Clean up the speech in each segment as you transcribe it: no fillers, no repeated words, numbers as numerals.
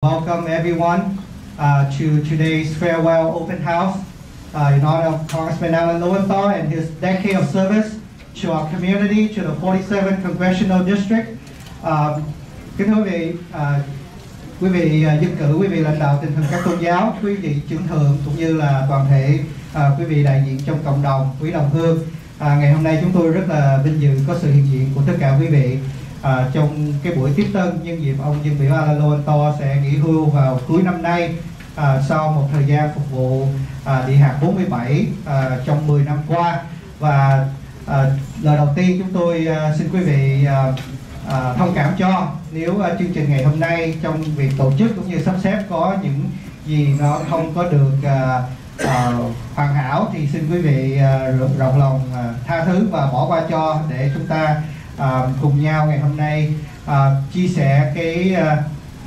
Welcome everyone to today's farewell open house in honor of Congressman Alan Lowenthal and his decade of service to our community, to the 47th Congressional District. Kính thưa quý vị dân cử, quý vị lãnh đạo tinh thần các tôn giáo, quý vị trưởng thượng cũng như là toàn thể quý vị đại diện trong cộng đồng, quý đồng hương. Ngày hôm nay chúng tôi rất là vinh dự có sự hiện diện của tất cả quý vị trong cái buổi tiếp tân nhân dịp ông Dân Biểu Alan Lowenthal sẽ nghỉ hưu vào cuối năm nay sau một thời gian phục vụ địa hạt 47 trong 10 năm qua. Và lời đầu tiên chúng tôi xin quý vị thông cảm cho nếu chương trình ngày hôm nay trong việc tổ chức cũng như sắp xếp có những gì nó không có được hoàn hảo thì xin quý vị rộng lòng tha thứ và bỏ qua cho để chúng ta cùng nhau ngày hôm nay chia sẻ cái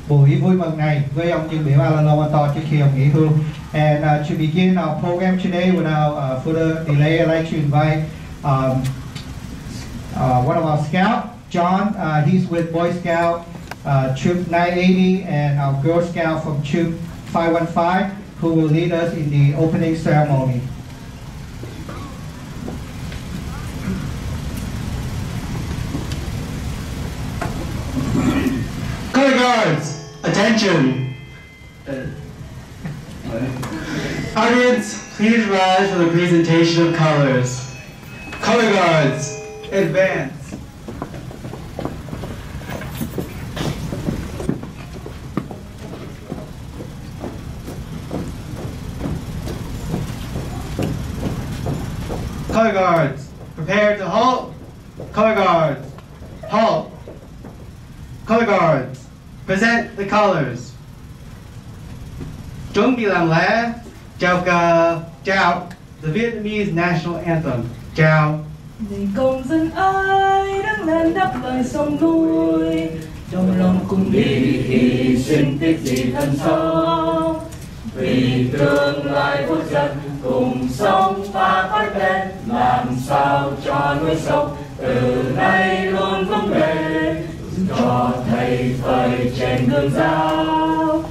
buổi vui mừng này với ông Dân Biểu Alan Lowenthal trước khi ông nghỉ hưu. And to begin our program today, without further delay, I'd like to invite one of our scouts, John. He's with Boy Scout Troop 980 and our Girl Scout from Troop 515, who will lead us in the opening ceremony. Color guards, attention! Audience, please rise for the presentation of colors. Color guards, advance. Color guards, prepare to halt. Color guards, halt. Color guards, present the colors. Chuẩn bị làm lễ, chào cờ, chào, the Vietnamese national anthem, chào. Vì công dân ơi đứng lên đáp lời sông núi, trong lòng cùng đi hy sinh tiếc gì thân sống. Vì tương lai quốc dân cùng sống và phát lên, làm sao cho núi sông từ nay luôn vững bền. Cho thầy phơi trên gương giáo,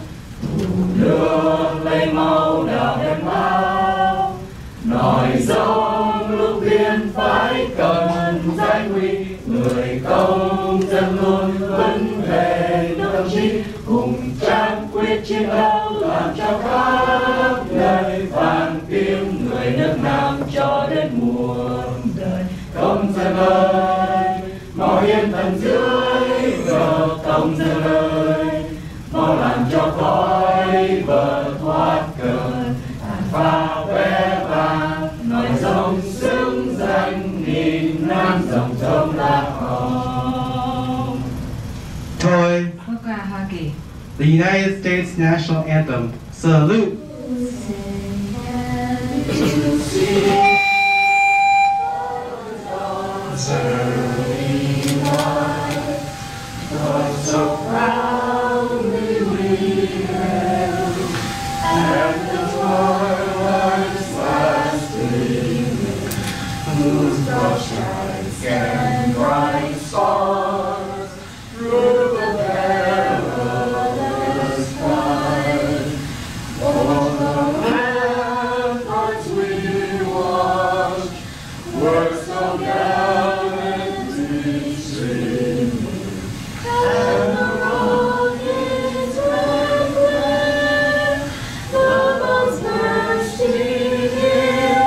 thủ đường lấy máu đào đem máu, nói giống lúc biên phải cần danh huy, người công dân luôn vững bền đồng chí, cùng trang quyết chiến đấu làm cho khắp nơi vang tiếng người nước Nam cho đến muôn đời. Công dân ơi, mau yên thần dưới cờ công dân ơi, mau làm cho khói bờ thoát cơn tàn phá vé vàng, nói giống xứng danh nghìn năm dòng sông Lam Hồng. Thôi. Quốc hội Hoa Kỳ. The United States national anthem. Salute. So proudly we hail, and the toilers last gleaming, whose broad stripes and bright stars through the perilous fight. All the ramparts we watched were so gallantly streaming. And the rockets ran clear, the bombs bursting in,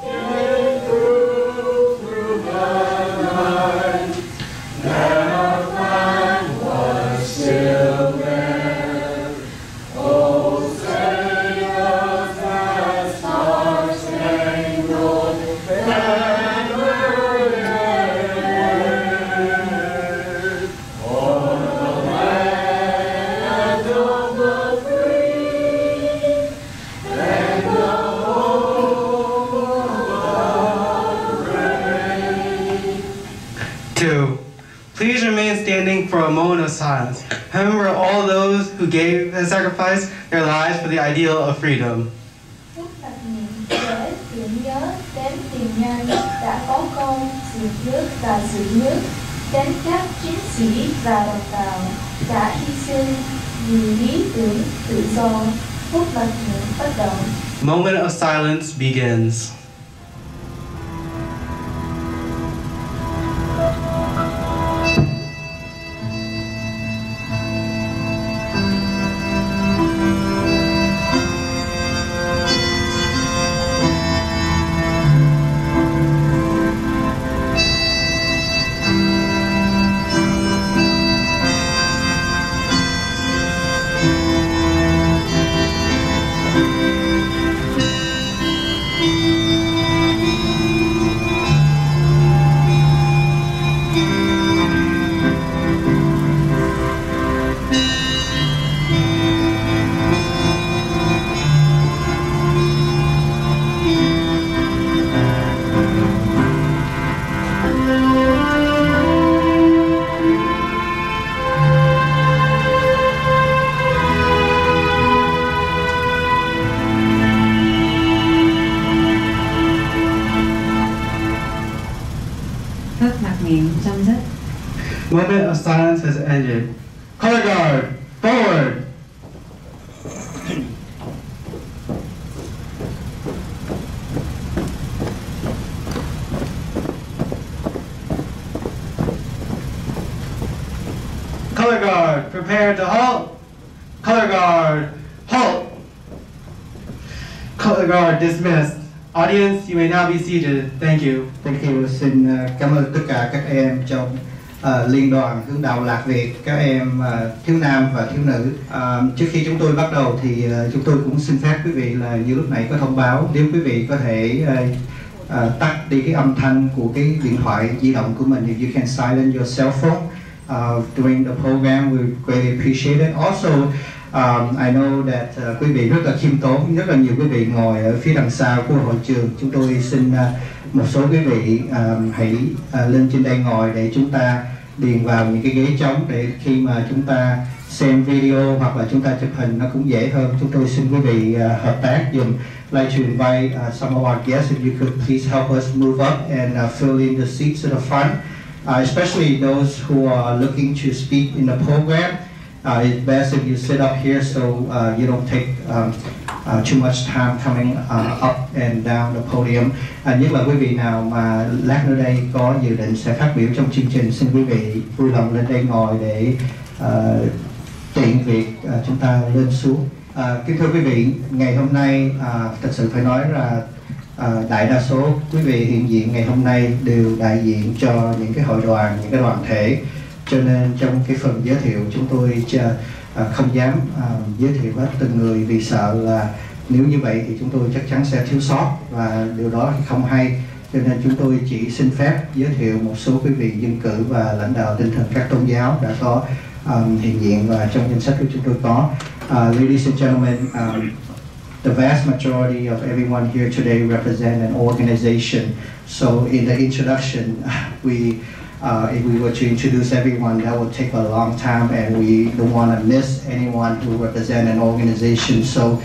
came through the night, and our flag was still there. Oh, say us that star-spangled banner wave, o'er the land of the free, and the home of the brave. 2. Please remain standing for a moment of silence. Remember all those who gave and sacrificed their lives for the ideal of freedom. Phút mặc niệm để tưởng nhớ đến tiền nhân đã có công diệt nước và giữ nước, đến các chiến sĩ và đồng bào đã hy sinh vì lý tưởng tự do. Phút mặc niệm bắt đầu. Moment of silence begins. Moment of silence has ended. Color guard, forward. Color guard, prepare to halt. Color guard, halt. Color guard dismissed. Audience, you may now be seated. Thank you. Thank you. Xin cảm ơn tất cả các em trong Liên đoàn Hướng đạo Lạc Việt, các em thiếu nam và thiếu nữ. Trước khi chúng tôi bắt đầu thì chúng tôi cũng xin phép quý vị là như lúc nãy có thông báo, nếu quý vị có thể tắt đi cái âm thanh của cái điện thoại di động của mình, if you can silence your cell phone during the program, we greatly appreciate it. Also, I know that quý vị rất là khiêm tốn, rất là nhiều quý vị ngồi ở phía đằng sau của hội trường. Chúng tôi xin một số quý vị hãy lên trên đây ngồi để chúng ta điền vào những cái ghế trống để khi mà chúng ta xem video hoặc là chúng ta chụp hình nó cũng dễ hơn. Chúng tôi xin quý vị hợp tác dùm. Like to invite some of our guests, if you could please help us move up and fill in the seats at the front, especially those who are looking to speak in the program. It's best if you sit up here so you don't take too much time coming up and down the podium. Nhất là quý vị nào mà lát nữa đây có dự định sẽ phát biểu trong chương trình, xin quý vị vui lòng lên đây ngồi để tiện việc chúng ta lên xuống. Kính thưa quý vị, ngày hôm nay thật sự phải nói là đại đa số quý vị hiện diện ngày hôm nay đều đại diện cho những cái hội đoàn, những cái đoàn thể. Cho nên trong cái phần giới thiệu chúng tôi không dám giới thiệu hết từng người vì sợ là nếu như vậy thì chúng tôi chắc chắn sẽ thiếu sót và điều đó thì không hay. Cho nên chúng tôi chỉ xin phép giới thiệu một số quý vị dân cử và lãnh đạo tinh thần các tôn giáo đã có hiện diện và trong danh sách của chúng tôi có. Ladies and gentlemen, the vast majority of everyone here today represent an organization. So in the introduction, if we were to introduce everyone, that would take a long time, and we don't want to miss anyone who represent an organization. So,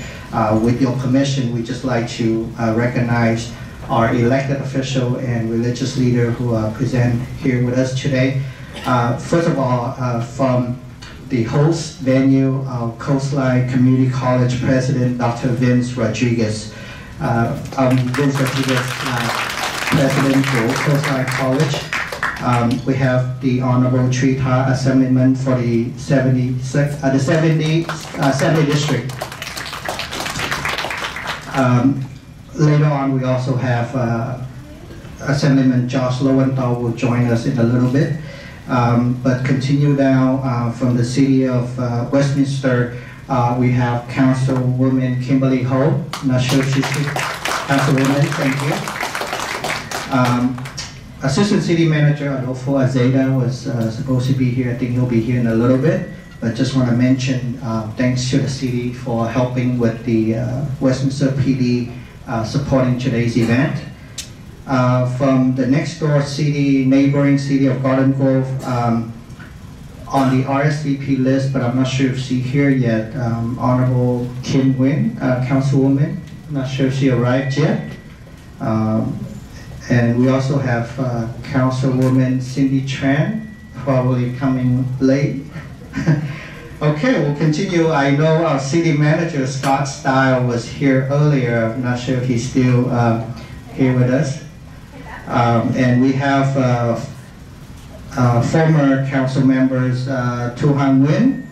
with your permission, we just like to recognize our elected official and religious leader who are present here with us today. First of all, from the host venue, Coastline Community College President, Dr. Vince Rodriguez. Vince Rodriguez, President for Coastline College. We have the Honorable Trita Assemblyman for the 70 District. Later on, we also have Assemblyman Josh Lowenthal will join us in a little bit. But continue down from the city of Westminster, we have Councilwoman Kimberly Ho. Not sure if she's here. Councilwoman, thank you. Assistant City Manager Adolfo Azeda was supposed to be here. I think he'll be here in a little bit. But just want to mention thanks to the city for helping with the Westminster PD supporting today's event. From the next door city, neighboring city of Garden Grove, on the RSVP list, but I'm not sure if she's here yet, Honorable Kim Nguyen, Councilwoman. I'm not sure if she arrived yet. And we also have Councilwoman Cindy Tran, probably coming late. Okay, we'll continue. I know our city manager, Scott Style, was here earlier. I'm not sure if he's still here with us. And we have former council members Tu Hang Nguyen.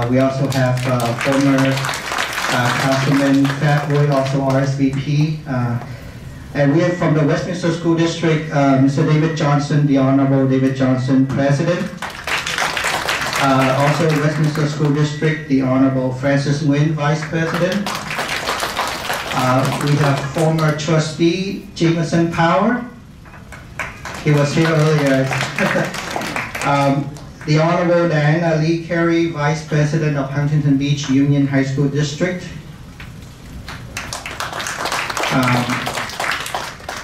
We also have former Councilman Fat Boy, also RSVP. And we are from the Westminster School District, Mr. David Johnson, the Honorable David Johnson, President. Also Westminster School District, the Honorable Francis Nguyen, Vice President. We have former Trustee Jameson Power. He was here earlier. The Honorable Diana Lee Carey, Vice President of Huntington Beach Union High School District.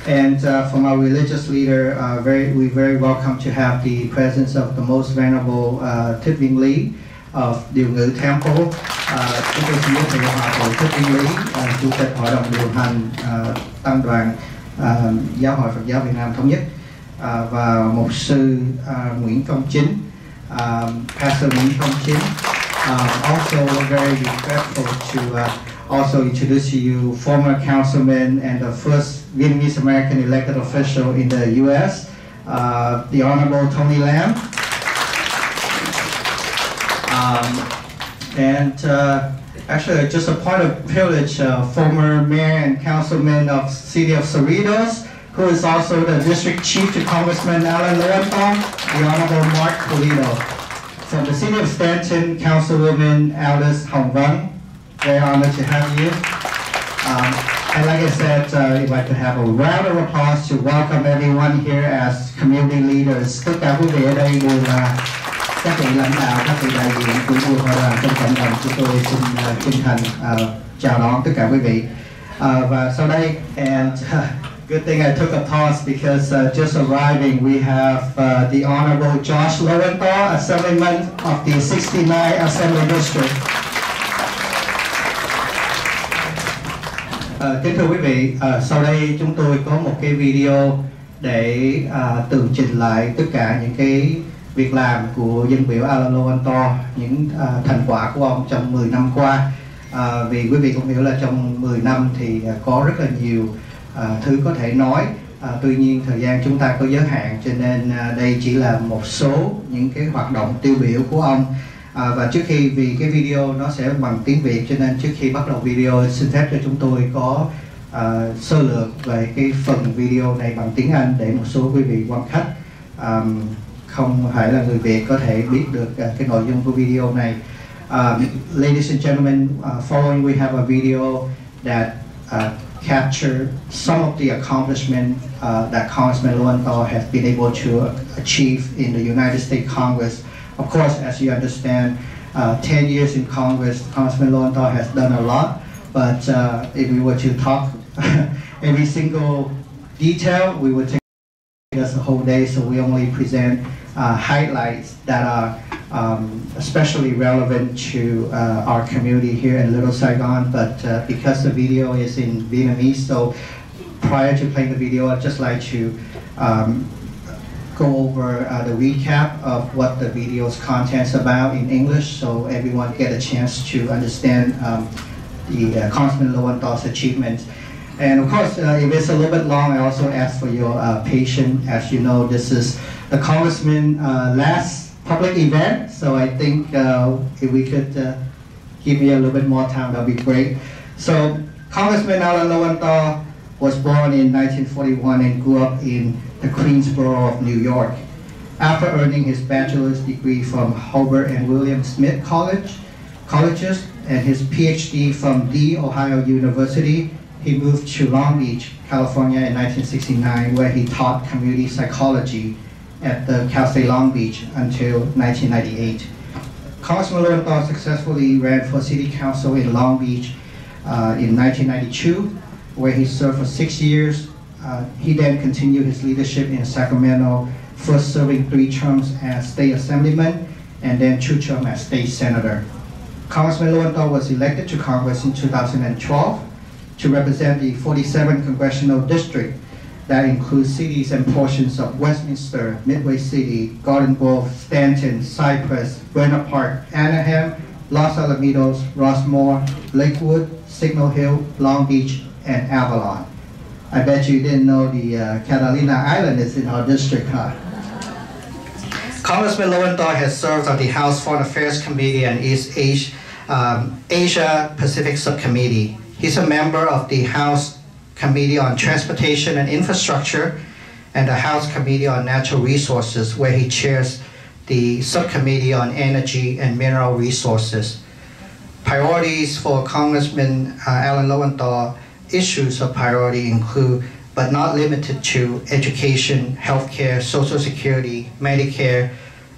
And from our religious leader, we very welcome to have the presence of the most venerable TIểNG Lý of Đ阜NG Temple. Chúng tôi xin giới thiệu Hòa thượng TIểNG Lý, Chủ tịch Hội đồng điều hành Tăng đoàn Giáo hội Phật giáo Việt Nam Thống nhất, và Mục sư Nguyễn Công Chính, Pastor Nguyễn Công Chính. Also very regretful to also introduce to you former councilman and the first Vietnamese American elected official in the U.S., the Honorable Tony Lam. Actually, just a point of privilege, former mayor and councilman of city of Cerritos, who is also the district chief to Congressman Alan Lowenthal, the Honorable Mark Polito. From the city of Stanton, Councilwoman Alice Hồng Vân. Very honored to have you. And like I said, I'd like to have a round of applause to welcome everyone here as community leaders. Tất cả quý vị ở đây đều là các vị lãnh đạo, các vị đại diện của buổi hội đoàn trong cộng đồng. Chúng tôi xin chân thành chào đón tất cả quý vị. Và sau đây, and good thing I took a pause because just arriving, we have the Honorable Josh Lowenthal, Assemblyman of the 69 Assembly District. Kính thưa quý vị, sau đây chúng tôi có một cái video để tường trình lại tất cả những cái việc làm của dân biểu Alan Lowenthal, những thành quả của ông trong 10 năm qua. Vì quý vị cũng hiểu là trong 10 năm thì có rất là nhiều thứ có thể nói. Tuy nhiên thời gian chúng ta có giới hạn, cho nên đây chỉ là một số những cái hoạt động tiêu biểu của ông. Và trước khi, vì cái video nó sẽ bằng tiếng Việt, cho nên trước khi bắt đầu video xin phép cho chúng tôi có sơ lược về cái phần video này bằng tiếng Anh để một số quý vị quan khách không phải là người Việt có thể biết được cái nội dung của video này. Ladies and gentlemen, following we have a video that capture some of the accomplishments that Congressman Lowenthal has been able to achieve in the United States Congress. Of course, as you understand, 10 years in Congress, Congressman Lowenthal has done a lot, but if we were to talk every single detail, we would take us a whole day, so we only present highlights that are especially relevant to our community here in Little Saigon. But because the video is in Vietnamese, so prior to playing the video, I'd just like to go over the recap of what the video's content's about in English, so everyone get a chance to understand the Congressman Lowenthal's achievements. And of course, if it's a little bit long, I also ask for your patience. As you know, this is the Congressman's last public event, so I think if we could give me a little bit more time, that'd be great. So, Congressman Alan Lowenthal was born in 1941 and grew up in the Queensboro of New York. After earning his bachelor's degree from Hobart and William Smith colleges and his PhD from The Ohio University, he moved to Long Beach, California in 1969, where he taught community psychology at the Cal State Long Beach until 1998. Congressman Lowenthal successfully ran for city council in Long Beach in 1992, where he served for 6 years. He then continued his leadership in Sacramento, first serving 3 terms as state assemblyman and then 2 terms as state senator. Congressman Lowenthal was elected to Congress in 2012 to represent the 47th Congressional District that includes cities and portions of Westminster, Midway City, Garden Grove, Stanton, Cypress, Buena Park, Anaheim, Los Alamitos, Rossmore, Lakewood, Signal Hill, Long Beach, and Avalon. I bet you didn't know the Catalina Island is in our district, huh? Congressman Lowenthal has served on the House Foreign Affairs Committee and East Asia Pacific Subcommittee. He's a member of the House Committee on Transportation and Infrastructure and the House Committee on Natural Resources, where he chairs the Subcommittee on Energy and Mineral Resources. Priorities for Congressman Alan Lowenthal, issues of priority include, but not limited to, education, healthcare, Social Security, Medicare,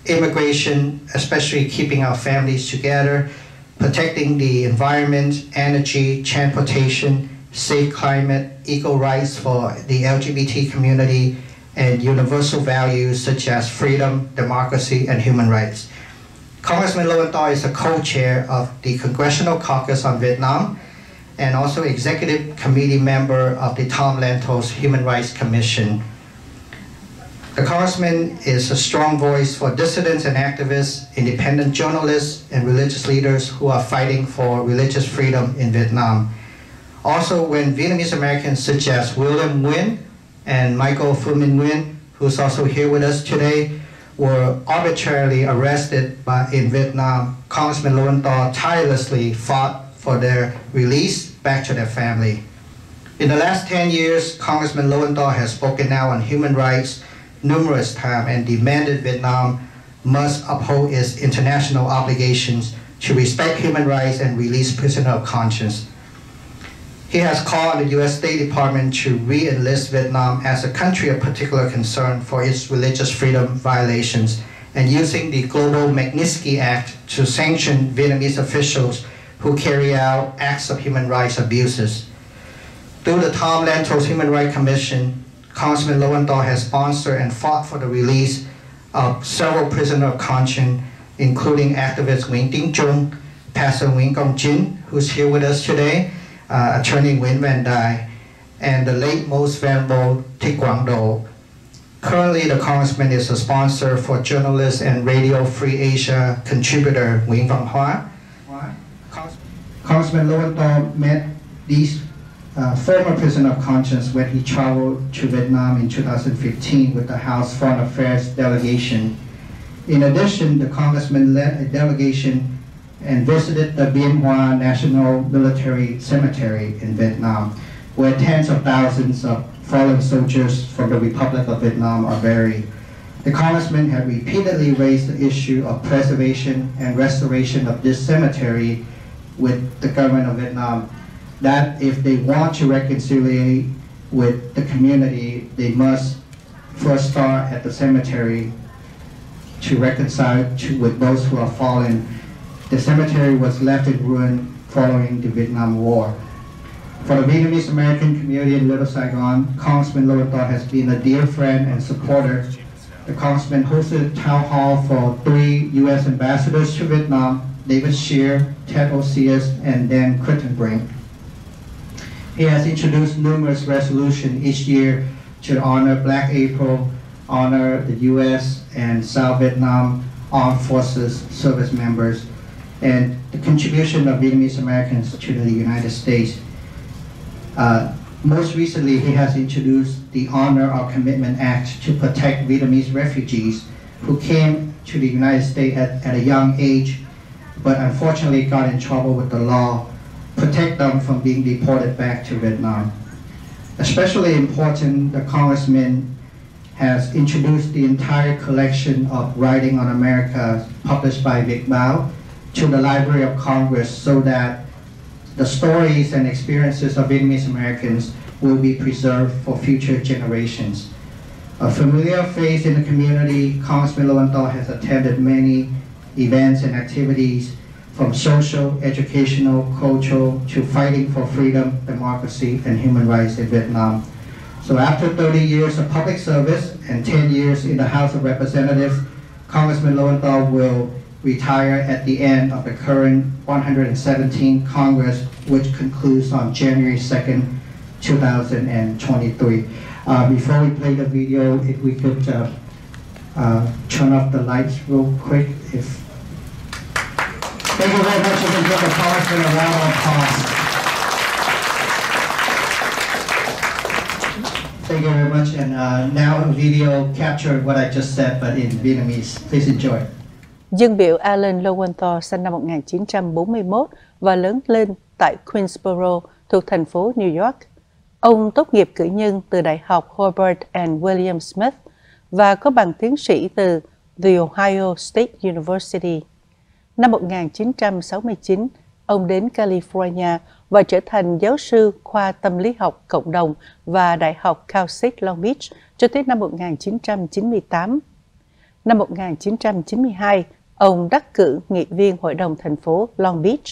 immigration, especially keeping our families together, protecting the environment, energy, transportation, safe climate, equal rights for the LGBT community, and universal values such as freedom, democracy, and human rights. Congressman Lowenthal is a co-chair of the Congressional Caucus on Vietnam and also executive committee member of the Tom Lantos Human Rights Commission. The Congressman is a strong voice for dissidents and activists, independent journalists, and religious leaders who are fighting for religious freedom in Vietnam. Also, when Vietnamese Americans such as William Nguyen and Michael Phu Minh Nguyen, who's also here with us today, were arbitrarily arrested in Vietnam, Congressman Lowenthal tirelessly fought for their release back to their family. In the last 10 years, Congressman Lowenthal has spoken out on human rights numerous times and demanded Vietnam must uphold its international obligations to respect human rights and release prisoners of conscience. He has called on the U.S. State Department to re-enlist Vietnam as a country of particular concern for its religious freedom violations and using the Global Magnitsky Act to sanction Vietnamese officials who carry out acts of human rights abuses. Through the Tom Lantos Human Rights Commission, Congressman Lowenthal has sponsored and fought for the release of several prisoners of conscience, including activist Nguyễn Tiến Trung, Pastor Nguyễn Công Chính, who's here with us today, Attorney Nguyễn Văn Đài, and the late most venerable TIểNG Do. Currently, the Congressman is a sponsor for journalist and Radio Free Asia contributor Nguyễn Văn Hóa. Congressman Lowenthal met these former prisoners of conscience when he traveled to Vietnam in 2015 with the House Foreign Affairs delegation. In addition, the Congressman led a delegation and visited the Bien Hoa National Military Cemetery in Vietnam, where tens of thousands of fallen soldiers from the Republic of Vietnam are buried. The Congressman had repeatedly raised the issue of preservation and restoration of this cemetery with the government of Vietnam, that if they want to reconcile with the community, they must first start at the cemetery to reconcile with those who are fallen. The cemetery was left in ruin following the Vietnam War. For the Vietnamese American community in Little Saigon, Congressman Lowenthal has been a dear friend and supporter. The Congressman hosted a town hall for 3 U.S. ambassadors to Vietnam, David Shear, Ted Osius, and Dan Crittenbrink. He has introduced numerous resolutions each year to honor Black April, honor the U.S. and South Vietnam Armed Forces service members, and the contribution of Vietnamese Americans to the United States. Most recently, he has introduced the Honor Our Commitment Act to protect Vietnamese refugees who came to the United States at a young age, but unfortunately got in trouble with the law, protect them from being deported back to Vietnam. Especially important, the Congressman has introduced the entire collection of Writing on America published by Vic Bao to the Library of Congress so that the stories and experiences of Vietnamese Americans will be preserved for future generations. A familiar face in the community, Congressman Lowenthal has attended many events and activities from social, educational, cultural, to fighting for freedom, democracy, and human rights in Vietnam. So after 30 years of public service and 10 years in the House of Representatives, Congressman Lowenthal will retire at the end of the current 117th Congress, which concludes on January 2nd, 2023. Before we play the video, if we could turn off the lights real quick. Thank you very much. You can give the Congressman a round of applause. Thank you very much. And now a video captured what I just said, but in Vietnamese. Please enjoy. Dân biểu Alan Lowenthal sinh năm 1941 và lớn lên tại Queensboro thuộc thành phố New York. Ông tốt nghiệp cử nhân từ Đại học Hobart and William Smith và có bằng tiến sĩ từ The Ohio State University. Năm 1969, ông đến California và trở thành giáo sư khoa tâm lý học cộng đồng và Đại học Cal State Long Beach cho tới năm 1998. Năm 1992, ông đắc cử nghị viên Hội đồng thành phố Long Beach.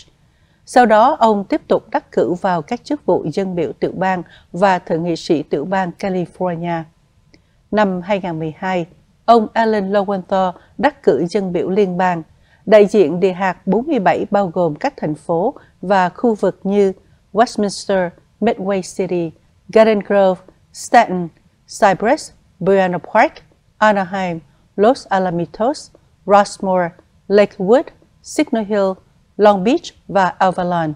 Sau đó, ông tiếp tục đắc cử vào các chức vụ dân biểu tiểu bang và thượng nghị sĩ tiểu bang California. Năm 2012, ông Alan Lowenthal đắc cử dân biểu liên bang, đại diện địa hạt 47 bao gồm các thành phố và khu vực như Westminster, Midway City, Garden Grove, Staten, Cypress, Buena Park, Anaheim, Los Alamitos, Rossmore, Lakewood, Signal Hill, Long Beach và Avalon.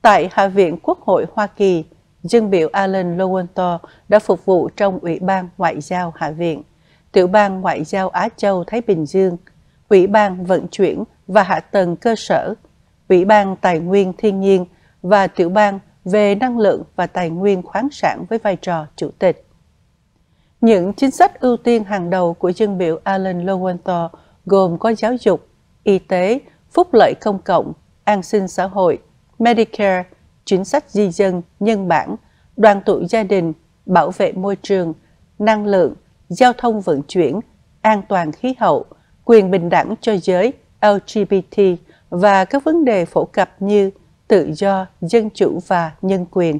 Tại Hạ viện Quốc hội Hoa Kỳ, dân biểu Alan Lowenthal đã phục vụ trong Ủy ban Ngoại giao Hạ viện, Tiểu ban Ngoại giao Á Châu Thái Bình Dương, Ủy ban Vận chuyển và Hạ tầng cơ sở, Ủy ban Tài nguyên Thiên nhiên và Tiểu ban về năng lượng và tài nguyên khoáng sản với vai trò chủ tịch. Những chính sách ưu tiên hàng đầu của dân biểu Alan Lowenthal gồm có giáo dục, y tế, phúc lợi công cộng, an sinh xã hội, Medicare, chính sách di dân, nhân bản, đoàn tụ gia đình, bảo vệ môi trường, năng lượng, giao thông vận chuyển, an toàn khí hậu, quyền bình đẳng cho giới LGBT và các vấn đề phổ cập như tự do, dân chủ và nhân quyền.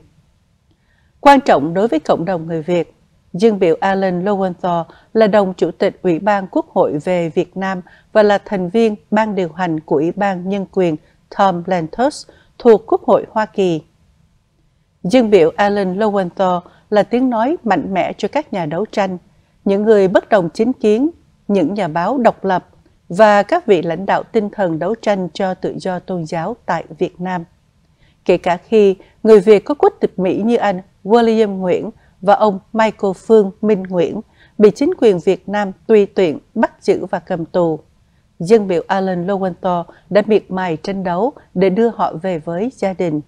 Quan trọng đối với cộng đồng người Việt, dân biểu Alan Lowenthal là đồng chủ tịch Ủy ban Quốc hội về Việt Nam và là thành viên ban điều hành của Ủy ban Nhân quyền Tom Lantos thuộc Quốc hội Hoa Kỳ. Dân biểu Alan Lowenthal là tiếng nói mạnh mẽ cho các nhà đấu tranh, những người bất đồng chính kiến, những nhà báo độc lập và các vị lãnh đạo tinh thần đấu tranh cho tự do tôn giáo tại Việt Nam. Kể cả khi người Việt có quốc tịch Mỹ như anh William Nguyễn và ông Michael Phương Minh Nguyễn bị chính quyền Việt Nam tùy tiện bắt giữ và cầm tù, dân biểu Alan Lowenthal đã miệt mài tranh đấu để đưa họ về với gia đình.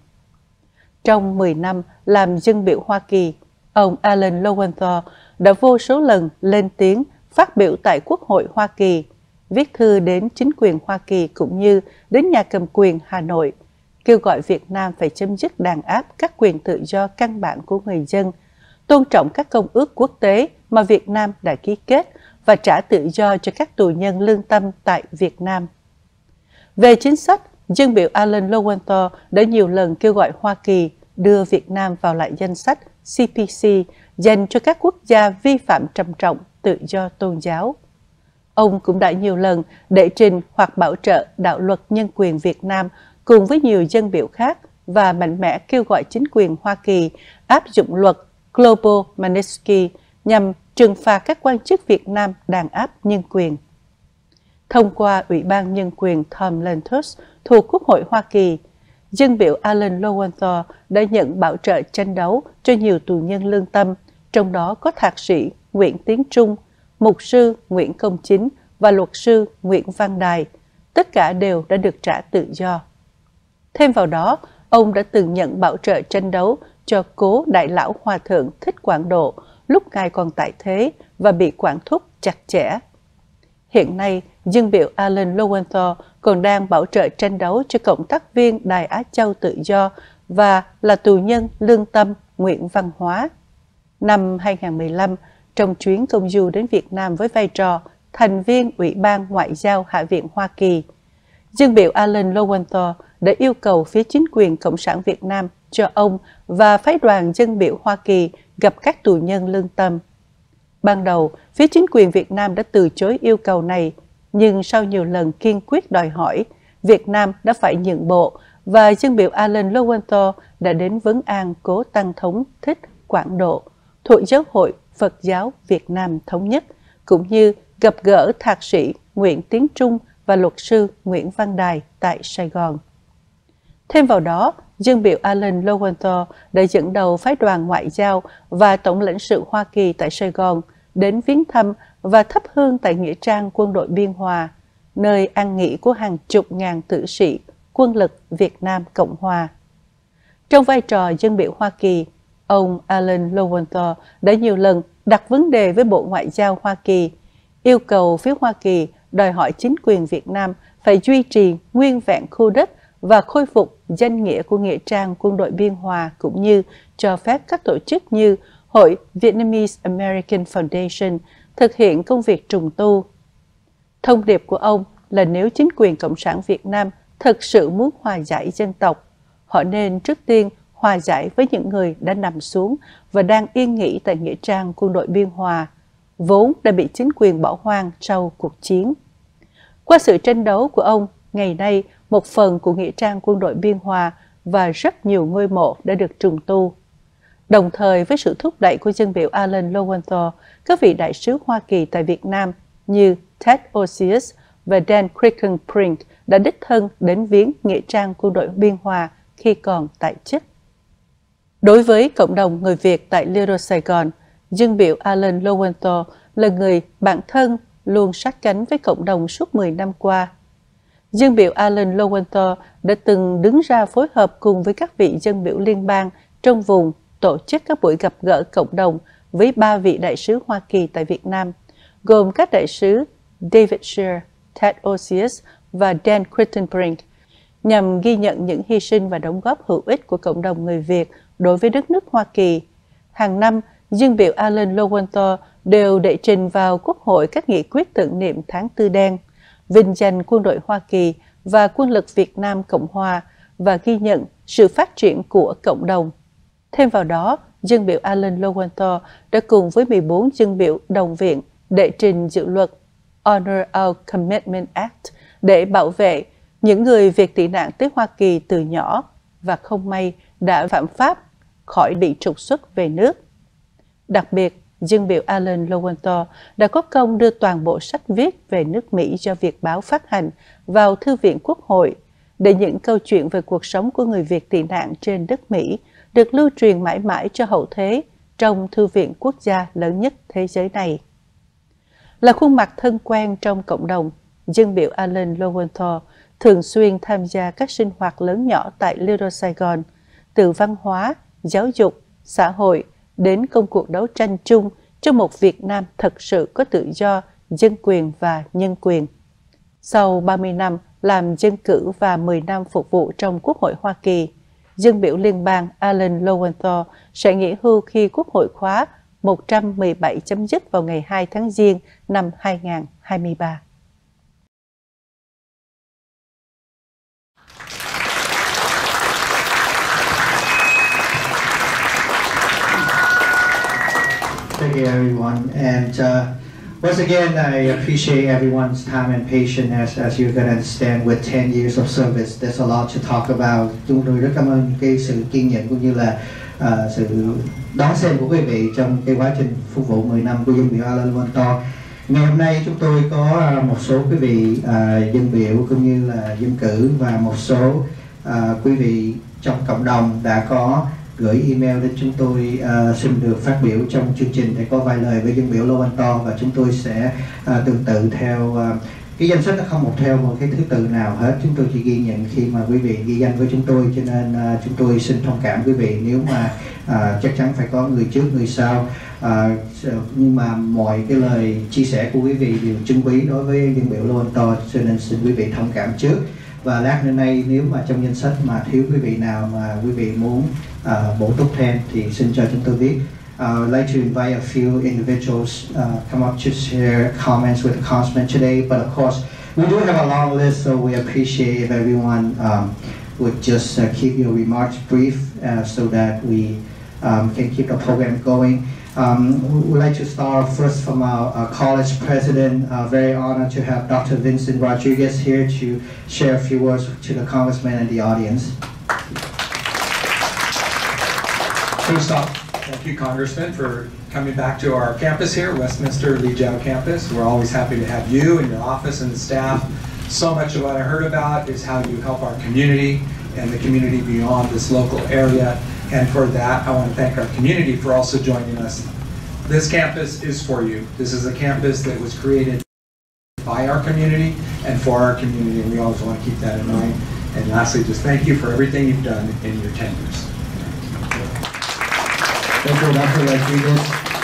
Trong 10 năm làm dân biểu Hoa Kỳ, ông Alan Lowenthal đã vô số lần lên tiếng phát biểu tại Quốc hội Hoa Kỳ, viết thư đến chính quyền Hoa Kỳ cũng như đến nhà cầm quyền Hà Nội, kêu gọi Việt Nam phải chấm dứt đàn áp các quyền tự do căn bản của người dân, tôn trọng các công ước quốc tế mà Việt Nam đã ký kết và trả tự do cho các tù nhân lương tâm tại Việt Nam. Về chính sách, dân biểu Alan Lowenthal đã nhiều lần kêu gọi Hoa Kỳ đưa Việt Nam vào lại danh sách CPC dành cho các quốc gia vi phạm trầm trọng tự do tôn giáo. Ông cũng đã nhiều lần đệ trình hoặc bảo trợ đạo luật nhân quyền Việt Nam cùng với nhiều dân biểu khác và mạnh mẽ kêu gọi chính quyền Hoa Kỳ áp dụng luật Global Magnitsky nhằm trừng phạt các quan chức Việt Nam đàn áp nhân quyền. Thông qua Ủy ban Nhân quyền Tom Lantos thuộc Quốc hội Hoa Kỳ, dân biểu Alan Lowenthal đã nhận bảo trợ tranh đấu cho nhiều tù nhân lương tâm, trong đó có thạc sĩ Nguyễn Tiến Trung, mục sư Nguyễn Công Chính và luật sư Nguyễn Văn Đài. Tất cả đều đã được trả tự do. Thêm vào đó, ông đã từng nhận bảo trợ tranh đấu cho cố Đại lão Hòa thượng Thích Quảng Độ lúc ngài còn tại thế và bị quản thúc chặt chẽ. Hiện nay, dân biểu Alan Lowenthal còn đang bảo trợ tranh đấu cho cộng tác viên Đài Á Châu Tự Do và là tù nhân lương tâm Nguyễn Văn Hóa. Năm 2015, trong chuyến công du đến Việt Nam với vai trò thành viên Ủy ban Ngoại giao Hạ viện Hoa Kỳ, dân biểu Alan Lowenthal đã yêu cầu phía chính quyền Cộng sản Việt Nam cho ông và phái đoàn dân biểu Hoa Kỳ gặp các tù nhân lương tâm. Ban đầu, phía chính quyền Việt Nam đã từ chối yêu cầu này, nhưng sau nhiều lần kiên quyết đòi hỏi, Việt Nam đã phải nhượng bộ và dân biểu Alan Lowenthal đã đến vấn an cố tăng thống Thích Quảng Độ thuộc Giáo hội Phật giáo Việt Nam Thống nhất, cũng như gặp gỡ Thạc sĩ Nguyễn Tiến Trung và luật sư Nguyễn Văn Đài tại Sài Gòn. Thêm vào đó, Dân biểu Alan Lowenthal đã dẫn đầu phái đoàn ngoại giao và Tổng lãnh sự Hoa Kỳ tại Sài Gòn đến viếng thăm và thắp hương tại Nghĩa trang Quân đội Biên Hòa, nơi an nghỉ của hàng chục ngàn tử sĩ quân lực Việt Nam Cộng Hòa. Trong vai trò dân biểu Hoa Kỳ, ông Alan Lowenthal đã nhiều lần đặt vấn đề với Bộ Ngoại giao Hoa Kỳ, yêu cầu phía Hoa Kỳ đòi hỏi chính quyền Việt Nam phải duy trì nguyên vẹn khu đất và khôi phục danh nghĩa của Nghĩa trang Quân đội Biên Hòa, cũng như cho phép các tổ chức như Hội Vietnamese American Foundation thực hiện công việc trùng tu. Thông điệp của ông là nếu chính quyền Cộng sản Việt Nam thực sự muốn hòa giải dân tộc, họ nên trước tiên hòa giải với những người đã nằm xuống và đang yên nghỉ tại Nghĩa trang Quân đội Biên Hòa, vốn đã bị chính quyền bỏ hoang sau cuộc chiến. Qua sự tranh đấu của ông, ngày nay một phần của Nghĩa trang Quân đội Biên Hòa và rất nhiều ngôi mộ đã được trùng tu. Đồng thời với sự thúc đẩy của dân biểu Alan Lowenthal, các vị đại sứ Hoa Kỳ tại Việt Nam như Ted Osius và Dan Crichton-Brink đã đích thân đến viếng Nghĩa trang Quân đội Biên Hòa khi còn tại chức. Đối với cộng đồng người Việt tại Lido Sài Gòn, dân biểu Alan Lowenthal là người bạn thân luôn sát cánh với cộng đồng suốt 10 năm qua. Dân biểu Alan Lowenthal đã từng đứng ra phối hợp cùng với các vị dân biểu liên bang trong vùng tổ chức các buổi gặp gỡ cộng đồng với 3 vị đại sứ Hoa Kỳ tại Việt Nam, gồm các đại sứ David Shear, Ted Osius và Dan Crichton-Brink, nhằm ghi nhận những hy sinh và đóng góp hữu ích của cộng đồng người Việt đối với đất nước Hoa Kỳ. Hàng năm, dân biểu Alan Lowenthal đều đệ trình vào Quốc hội các nghị quyết tưởng niệm tháng Tư đen, vinh danh quân đội Hoa Kỳ và quân lực Việt Nam Cộng Hòa và ghi nhận sự phát triển của cộng đồng. Thêm vào đó, dân biểu Alan Lowenthal đã cùng với 14 dân biểu đồng viện đệ trình dự luật Honor Our Commitment Act để bảo vệ những người Việt tị nạn tới Hoa Kỳ từ nhỏ và không may đã phạm pháp khỏi bị trục xuất về nước. Đặc biệt, dân biểu Alan Lowenthal đã có công đưa toàn bộ sách viết về nước Mỹ do Việt báo phát hành vào Thư viện Quốc hội, để những câu chuyện về cuộc sống của người Việt tị nạn trên đất Mỹ được lưu truyền mãi mãi cho hậu thế trong Thư viện quốc gia lớn nhất thế giới này. Là khuôn mặt thân quen trong cộng đồng, dân biểu Alan Lowenthal thường xuyên tham gia các sinh hoạt lớn nhỏ tại Lido Sài Gòn, từ văn hóa, giáo dục, xã hội đến công cuộc đấu tranh chung cho một Việt Nam thật sự có tự do, dân quyền và nhân quyền. Sau 30 năm làm dân cử và 10 năm phục vụ trong Quốc hội Hoa Kỳ, dân biểu liên bang Alan Lowenthal sẽ nghỉ hưu khi Quốc hội khóa 117 chấm dứt vào ngày 2 tháng Giêng năm 2023. Thank you, everyone. And once again, I appreciate everyone's time and patience. As you can understand, with 10 years of service, there's a lot to talk about. Chúng tôi rất cảm ơn cái sự kiên nhẫn cũng như là sự đón xem của quý vị trong cái quá trình phục vụ 10 năm của dân biểu Alan Lowenthal. Ngày hôm nay chúng tôi có một số quý vị dân biểu cũng như là dân cử và một số quý vị trong cộng đồng đã có gửi email đến chúng tôi xin được phát biểu trong chương trình để có vài lời với dân biểu Lowenthal, và chúng tôi sẽ tương tự theo cái danh sách, nó không một theo một cái thứ tự nào hết, chúng tôi chỉ ghi nhận khi mà quý vị ghi danh với chúng tôi, cho nên chúng tôi xin thông cảm quý vị nếu mà chắc chắn phải có người trước người sau, nhưng mà mọi cái lời chia sẻ của quý vị đều trân quý đối với dân biểu Lowenthal, cho nên xin quý vị thông cảm trước. Và lát nữa nay nếu mà trong danh sách mà thiếu quý vị nào mà quý vị muốn bổ túc thêm thì xin cho chúng tôi biết. I'd like to invite a few individuals come up to share comments with the councilman today, but of course we do have a long list, so we appreciate if everyone would just keep your remarks brief so that we can keep the program going. We'd like to start first from our college president. Very honored to have Dr. Vincent Rodriguez here to share a few words to the congressman and the audience. First off, Thank you, Congressman, for coming back to our campus here, Westminster LIİ campus. We're always happy to have you and your office and the staff. So much of what I heard about is how you help our community and the community beyond this local area. And for that, I want to thank our community for also joining us. This campus is for you. This is a campus that was created by our community and for our community, and we always want to keep that in mind. And lastly, just thank you for everything you've done in your tenures. Thank you, Dr. Rodriguez.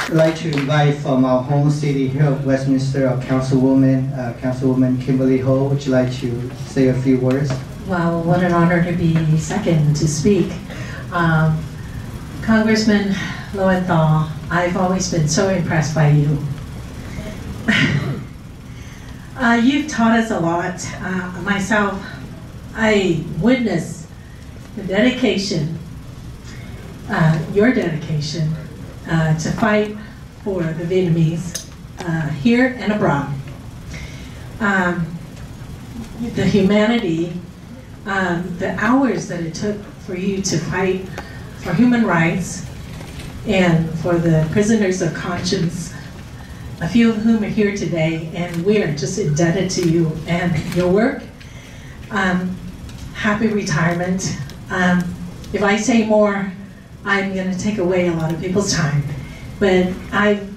I'd like to invite from our home city here of Westminster, our Councilwoman Kimberly Ho. Would you like to say a few words? Well, what an honor to be second to speak. Congressman Lowenthal, I've always been so impressed by you. You've taught us a lot. Myself, I witnessed the dedication, your dedication to fight for the Vietnamese here and abroad. The humanity, the hours that it took for you to fight for human rights and for the prisoners of conscience, a few of whom are here today, and we are just indebted to you and your work. Happy retirement. If I say more, I'm going to take away a lot of people's time. But I've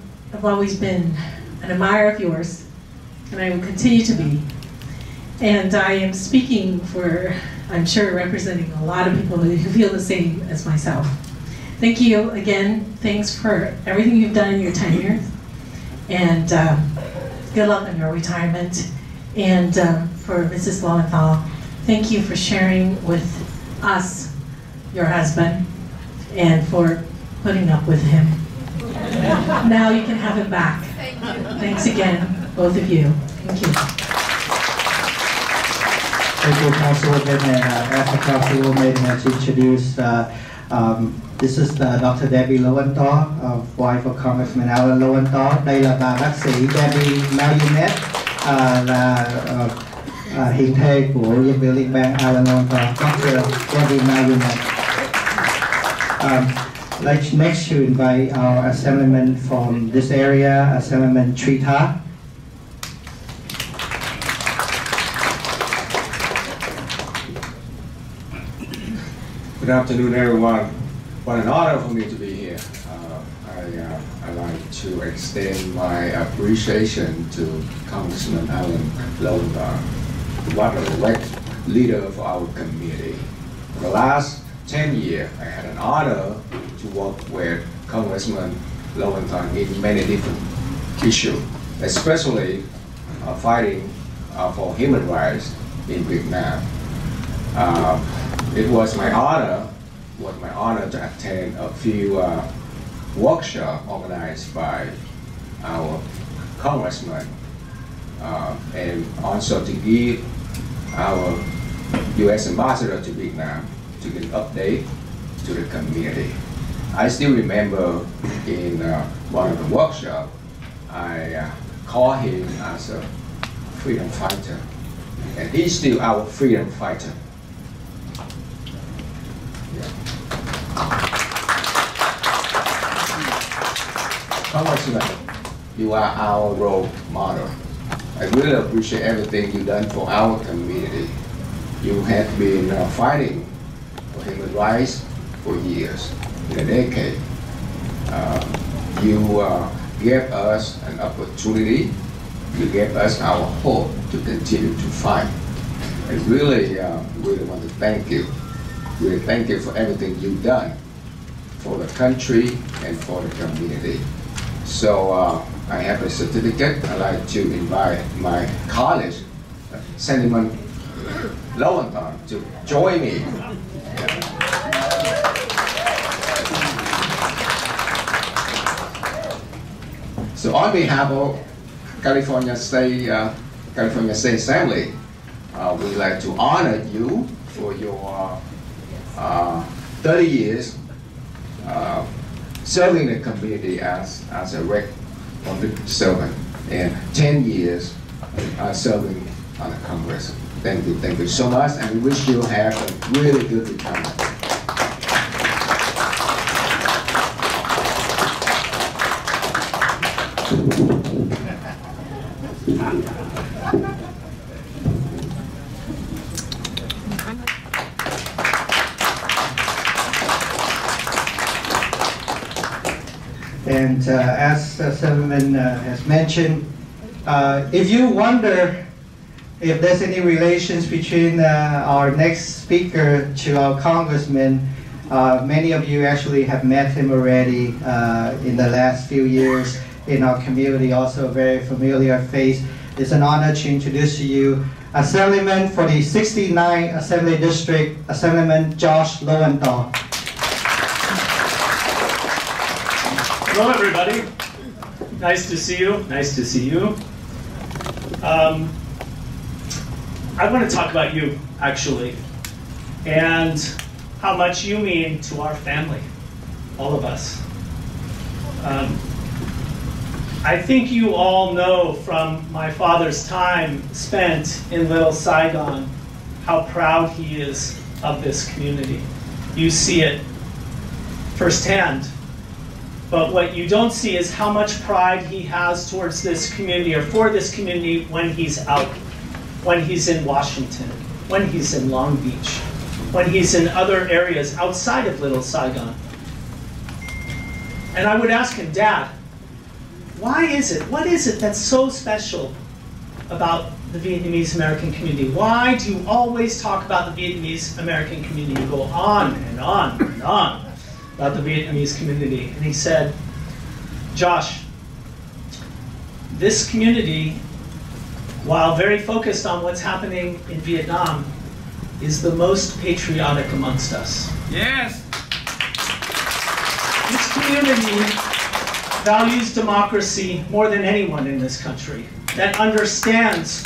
always been an admirer of yours, and I will continue to be. And I am speaking for, I'm sure, representing a lot of people who feel the same as myself. Thank you again. Thanks for everything you've done in your tenure. And good luck on your retirement. And for Mrs. Lowenthal, thank you for sharing with us, your husband, and for putting up with him. Now you can have him back. Thank you. Thanks again, both of you. Thank you. Thank you, Councilwoman, and as the Councilwoman to introduce, this is Dr. Debbie Lowenthal, wife of Congressman Alan Lowenthal. Đây là bà bác sĩ Debbie Lowenthal, là hiền thê của Dân biểu liên bang Alan Lowenthal, Dr. Debbie Lowenthal. Next to invite our assemblyman from this area, Assemblyman Trita. Good afternoon, everyone. What an honor for me to be here. I'd like to extend my appreciation to Congressman Alan Lowenthal, what a great leader for our community. For the last 10 years, I had an honor to work with Congressman Lowenthal in many different issues, especially fighting for human rights in Vietnam. It was my honor to attend a few workshops organized by our congressman, and also to give our U.S. ambassador to Vietnam to give an update to the community. I still remember in one of the workshops, I called him as a freedom fighter, and he's still our freedom fighter. Congressman, you are our role model. I really appreciate everything you've done for our community. You have been fighting for human rights for years, in a decade. You gave us an opportunity. You gave us our hope to continue to fight. I really want to thank you. Really thank you for everything you've done for the country and for the community. So I have a certificate. I'd like to invite my colleague, Assemblyman Lowenthal, to join me. So on behalf of California State Assembly, we'd like to honor you for your 30 years serving the community as a public servant, and 10 years serving on the Congress. Thank you so much, and we wish you have a really good retirement. And as Senator has mentioned, if you wonder if there's any relations between our next speaker to our congressman, many of you actually have met him already in the last few years in our community, also a very familiar face. It's an honor to introduce to you Assemblyman for the 69th Assembly District, Assemblyman Josh Lowenthal. Hello, everybody. Nice to see you. Nice to see you. I want to talk about you, actually, and how much you mean to our family, all of us. I think you all know from my father's time spent in Little Saigon how proud he is of this community. You see it firsthand. But what you don't see is how much pride he has towards this community, or for this community, when he's out, when he's in Washington, when he's in Long Beach, when he's in other areas outside of Little Saigon. And I would ask him, Dad, why is it, what is it that's so special about the Vietnamese American community? Why do you always talk about the Vietnamese American community? You go on and on and on about the Vietnamese community. And he said, Josh, this community, while very focused on what's happening in Vietnam, is the most patriotic amongst us. Yes! This community values democracy more than anyone in this country, that understands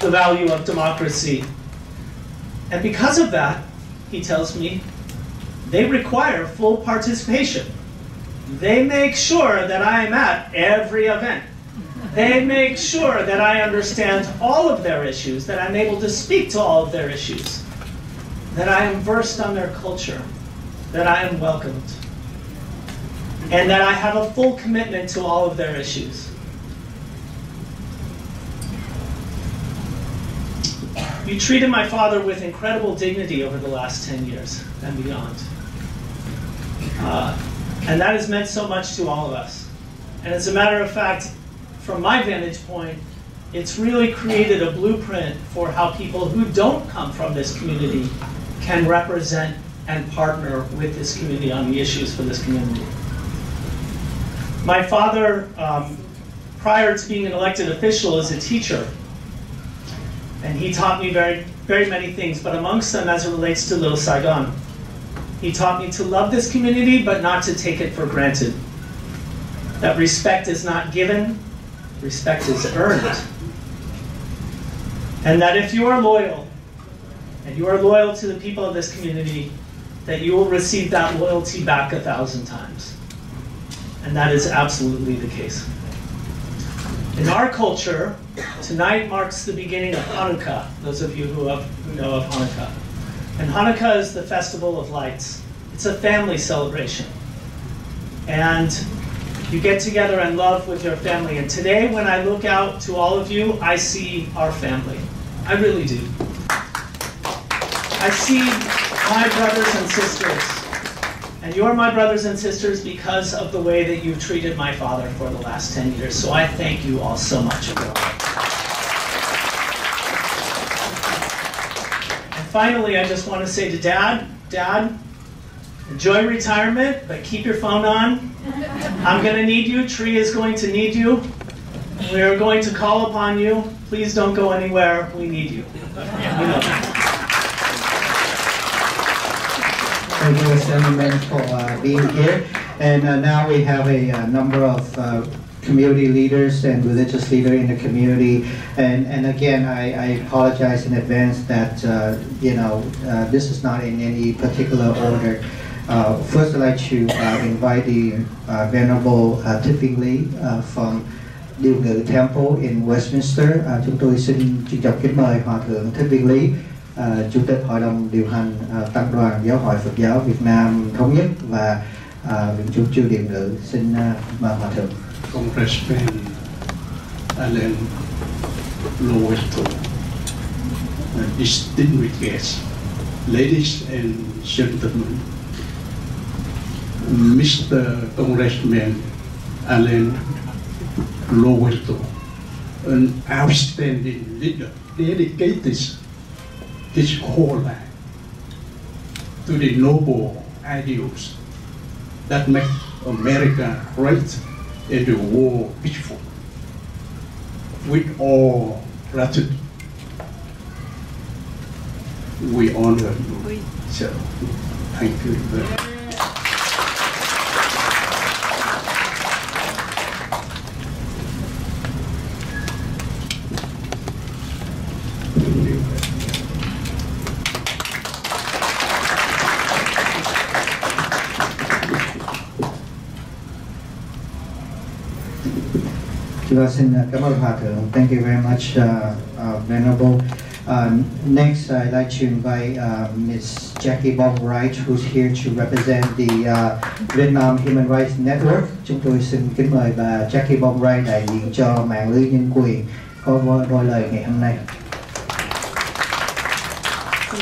the value of democracy. And because of that, he tells me, they require full participation. They make sure that I am at every event. They make sure that I understand all of their issues, that I'm able to speak to all of their issues, that I am versed on their culture, that I am welcomed, and that I have a full commitment to all of their issues. You treated my father with incredible dignity over the last 10 years and beyond. And that has meant so much to all of us. And as a matter of fact, from my vantage point, it's really created a blueprint for how people who don't come from this community can represent and partner with this community on the issues for this community. My father, prior to being an elected official, is a teacher. And he taught me very, very many things, but amongst them, as it relates to Little Saigon, he taught me to love this community, but not to take it for granted. That respect is not given, respect is earned. And that if you are loyal, and you are loyal to the people of this community, that you will receive that loyalty back 1,000 times. And that is absolutely the case. In our culture, tonight marks the beginning of Hanukkah, those of you who know of Hanukkah. And Hanukkah is the festival of lights. It's a family celebration. And you get together and love with your family. And today, when I look out to all of you, I see our family. I really do. I see my brothers and sisters. And you're my brothers and sisters because of the way that you've treated my father for the last 10 years. So I thank you all so much. Finally, I just want to say to Dad, enjoy retirement, but keep your phone on. I'm going to need you. Tree is going to need you. We are going to call upon you. Please don't go anywhere. We need you. Thank you, Senator, for being here. And now we have a number of community leaders and religious leaders in the community. And again, I apologize in advance that, this is not in any particular order. First, I'd like to invite the Venerable TIểNG from TIểNG Temple in Westminster. Chúng tôi xin trân trọng kính mời Hòa Thượng TIểNG, Chủ tịch Hội đồng điều hành Tăng đoàn Giáo hội Phật giáo Việt Nam Thống nhất và Viện Chủ trì TIểNG. Xin mời Hòa Thượng. Congressman Alan Lowenthal, distinguished guests, ladies and gentlemen, Mr. Congressman Alan Lowenthal, an outstanding leader, dedicated his whole life to the noble ideals that make America great and the world peaceful. With all gratitude, we honor you. So, thank you very much. Xin cảm ơn Hòa Thượng. Thank you very much, Venerable. Next, I'd like to invite Ms. Jackie Bong Wright, who's here to represent the Vietnam Human Rights Network. Chúng tôi xin kính mời bà Jackie Bong Wright đại diện cho mạng lưới nhân quyền có đôi lời ngày hôm nay.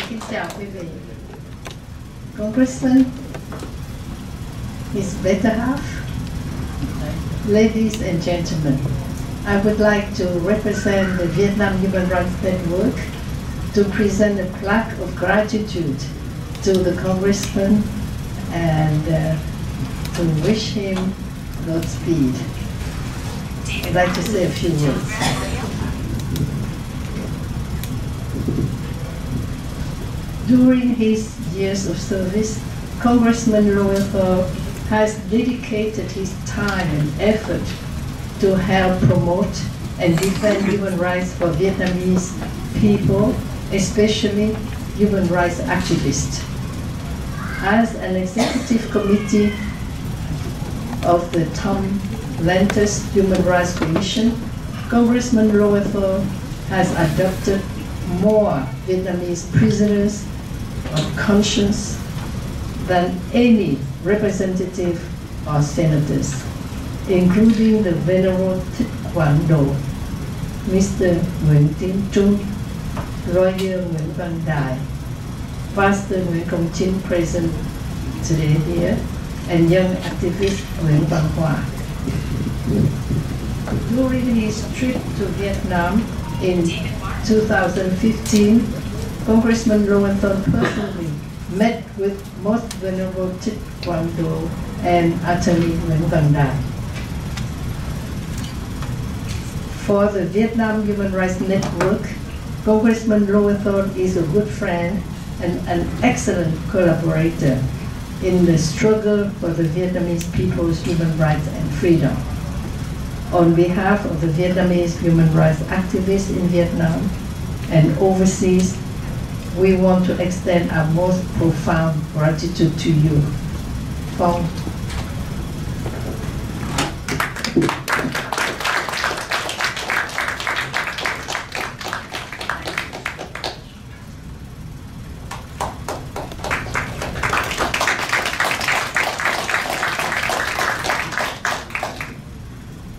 Xin chào quý vị. Congressman, his better half, ladies and gentlemen, I would like to represent the Vietnam Human Rights Network to present a plaque of gratitude to the Congressman and to wish him Godspeed. I'd like to say a few words. During his years of service, Congressman Lowenthal has dedicated his time and effort to help promote and defend human rights for Vietnamese people, especially human rights activists. As an executive committee of the Trong, Human Rights Commission, Congressman Lowenthal has adopted more Vietnamese prisoners of conscience than any representative or senators, including the Venerable TIểNG, Mr. Nguyễn Tiến Trung, Lawyer Nguyễn Văn Đài, Pastor Nguyễn Công Chính present today here, and young activist Nguyễn Văn Hóa. During his trip to Vietnam in 2015, Congressman Lowenthal personally met with Most Venerable TIểNG and Attorney Nguyễn Văn Đài. For the Vietnam Human Rights Network, Congressman Lowenthal is a good friend and an excellent collaborator in the struggle for the Vietnamese people's human rights and freedom. On behalf of the Vietnamese human rights activists in Vietnam and overseas, we want to extend our most profound gratitude to you. Phong.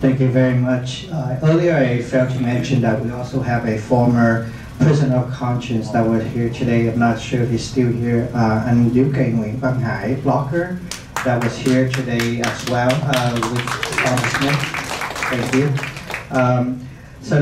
Thank you very much. Earlier I failed to mention that we also have a former prisoner of conscience that was here today. I'm not sure if he's still here. Anh Nguyễn Văn Hóa, blogger, that was here today as well with Congressman. Thank you. So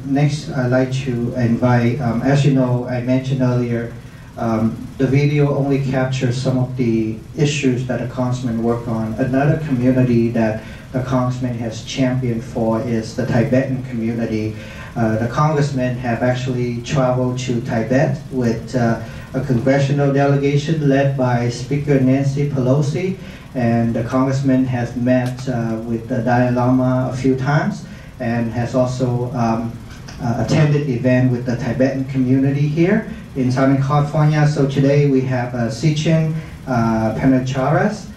next I'd like to invite, as you know, I mentioned earlier, the video only captures some of the issues that the Congressman worked on. Another community that the Congressman has championed for is the Tibetan community. The Congressman have actually traveled to Tibet with a congressional delegation led by Speaker Nancy Pelosi, and the Congressman has met with the Dalai Lama a few times and has also attended the event with the Tibetan community here in Southern California. So today we have CaltiNG Panacharas,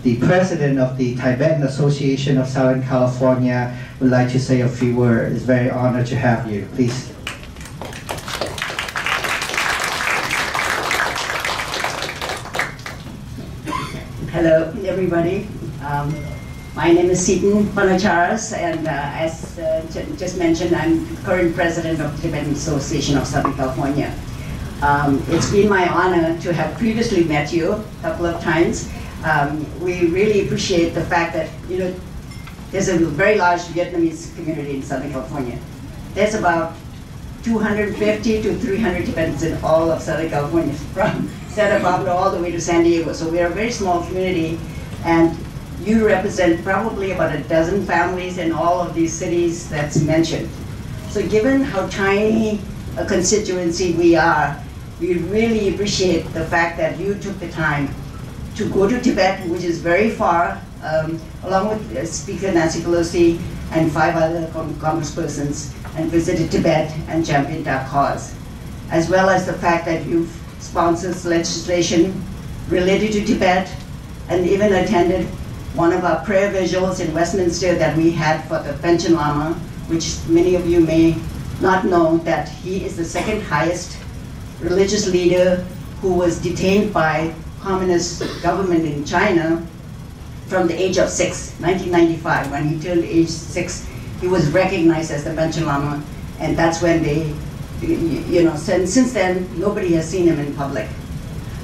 the president of the Tibetan Association of Southern California, would like to say a few words. It's very honored to have you. Please. Hello, everybody. My name is CaltiNG and as just mentioned, I'm current president of the Tibetan Association of Southern California. It's been my honor to have previously met you a couple of times. We really appreciate the fact that, you know, there's a very large Vietnamese community in Southern California. There's about 250 to 300 Tibetans in all of Southern California, from Santa Barbara all the way to San Diego. So we are a very small community, and you represent probably about a dozen families in all of these cities that's mentioned. So given how tiny a constituency we are, we really appreciate the fact that you took the time to go to Tibet, which is very far, along with Speaker Nancy Pelosi and 5 other congresspersons, and visited Tibet and championed our cause, as well as the fact that you've sponsored legislation related to Tibet and even attended one of our prayer vigils in Westminster that we had for the Panchen Lama, which many of you may not know that he is the second highest religious leader who was detained by communist government in China from the age of 6, 1995. When he turned age 6, he was recognized as the Panchen Lama, and that's when they, you know, since then, nobody has seen him in public.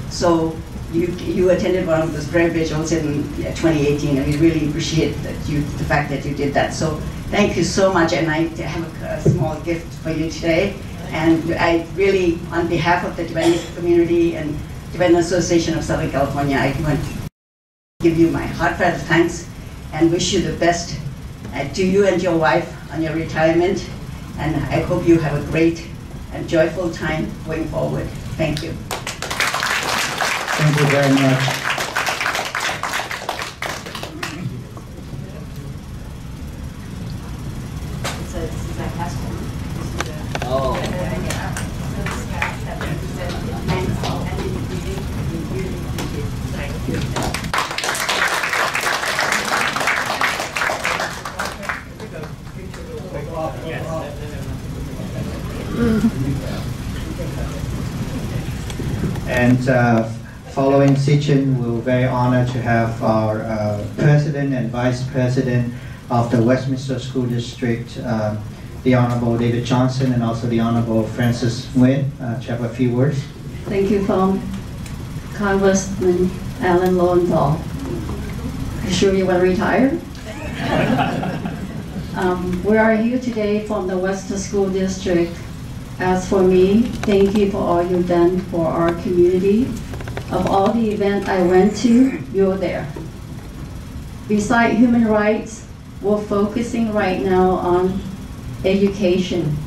So you attended one of those prayer vigils in 2018, and we really appreciate that the fact that you did that. So thank you so much, and I have a small gift for you today. And I really, on behalf of the Tibetan community and Tibetan Association of Southern California, I want to give you my heartfelt thanks and wish you the best to you and your wife on your retirement. And I hope you have a great and joyful time going forward. Thank you. Thank you very much. And following CaltiNG, we're very honored to have our President and Vice President of the Westminster School District, the Honorable David Johnson, and also the Honorable Francis Nguyen, to have a few words. Thank you, Congressman Alan Lowenthal. You sure you want to retire? We are here today from the Western School District. As for me, thank you for all you've done for our community. Of all the events I went to, you're there. Besides human rights, we're focusing right now on education,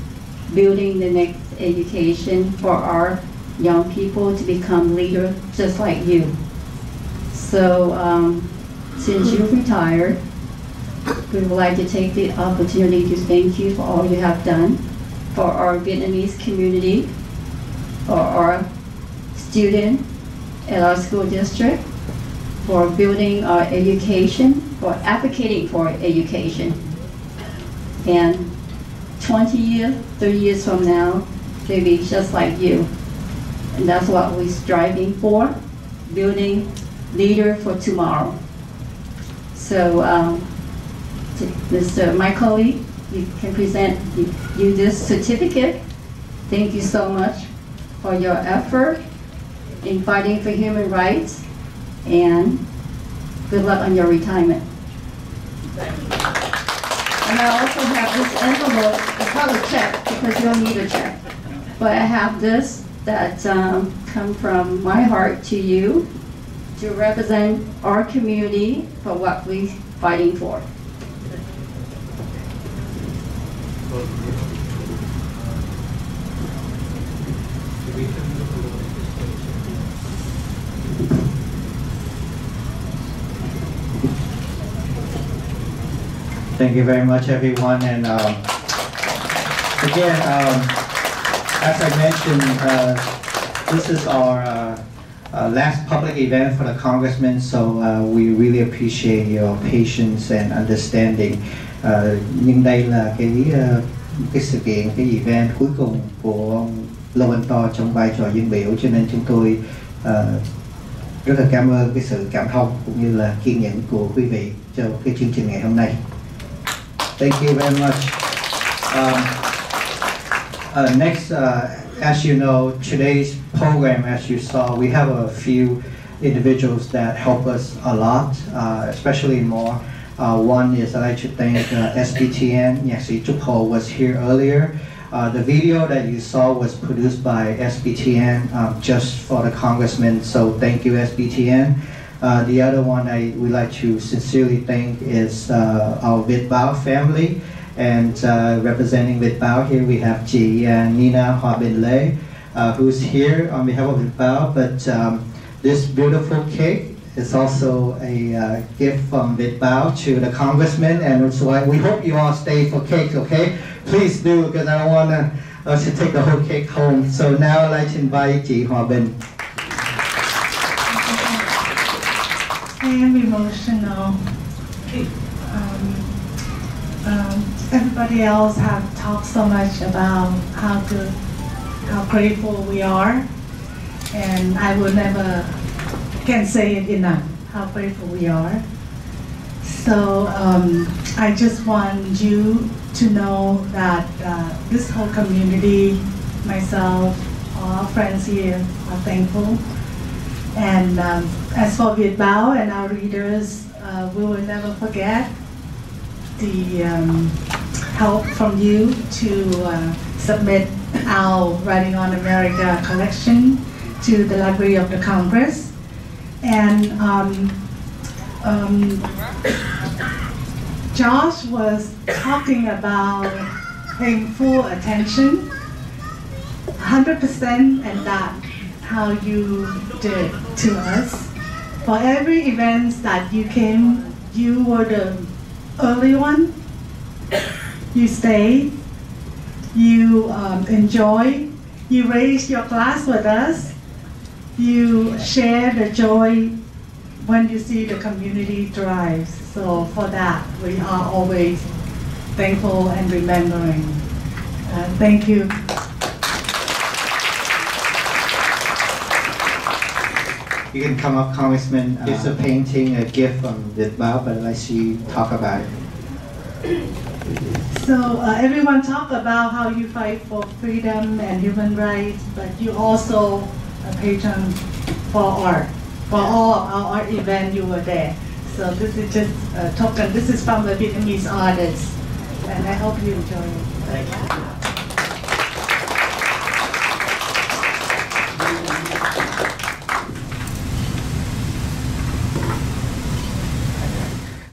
building the next education for our young people to become leaders just like you. So since you've retired, we would like to take the opportunity to thank you for all you have done for our Vietnamese community, for our students at our school district, for building our education, for advocating for education. And 20 years, 30 years from now, they'll be just like you. And that's what we're striving for, building leader for tomorrow. So, my colleague, you can present you this certificate. Thank you so much for your effort in fighting for human rights, and good luck on your retirement. And I also have this envelope. It's not a check because you don't need a check, but I have this that come from my heart to you to represent our community for what we're fighting for. Thank you very much, everyone. And again, as I mentioned, this is our last public event for the Congressman, so we really appreciate your patience and understanding. Nhưng đây là cái sự kiện, cái event cuối cùng của ông Lowenthal trong vai trò dân biểu, cho nên chúng tôi Rất là cảm ơn cái sự cảm thông cũng như là kiên nhẫn của quý vị cho cái chương trình ngày hôm nay. Thank you very much. Next, as you know, today's program, as you saw, we have a few individuals that help us a lot, especially more. One is I'd like to thank SBTN. Nhạc sĩ Trúc Hồ was here earlier. The video that you saw was produced by SBTN just for the congressman, so thank you SBTN. The other one I would like to sincerely thank is our Việt Báo family, and representing Việt Báo here we have chị Nina Hoa Bình Lê, who's here on behalf of Việt Báo, but this beautiful cake is also a gift from Việt Báo to the congressman, and so we hope you all stay for cake, okay? Please do, because I don't want us to take the whole cake home. So now I'd like to invite chị Hòa Bình. I am emotional. Everybody else have talked so much about how good, how grateful we are, and I will never can say it enough how grateful we are. So I just want you to know that this whole community, myself, all our friends here are thankful. And as for Việt Báo and our readers, we will never forget the help from you to submit our Writing on America collection to the Library of the Congress. And Josh was talking about paying full attention, 100%, and that how you did to us. For every event that you came, you were the early one. You stayed, you enjoyed, you raised your glass with us, you share the joy when you see the community thrive. So for that, we are always thankful and remembering. Thank you. You can come up, Congressman. It's a painting, a gift from Việt Báo, but I'd like you talk about it. So everyone talk about how you fight for freedom and human rights, but you also a patron for art. For all of our art event, you were there. So this is just a token. This is from a Vietnamese artist, and I hope you enjoy it. Thank you.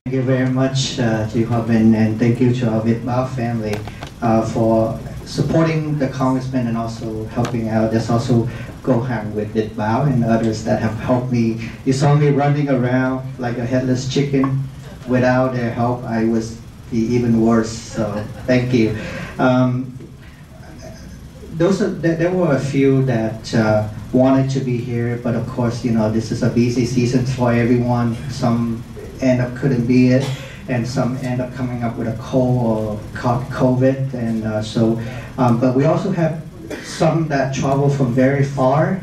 Thank you very much, Chị Hòa Bình, and thank you to our Việt Báo family for supporting the congressman and also helping out. There's also Go Hang with Việt Báo and others that have helped me. You saw me running around like a headless chicken. Without their help, I would be even worse. So thank you. There were a few that wanted to be here, but of course, you know, this is a busy season for everyone. Some end up couldn't be it, and some end up coming up with a cold or caught COVID, and but we also have some that travel from very far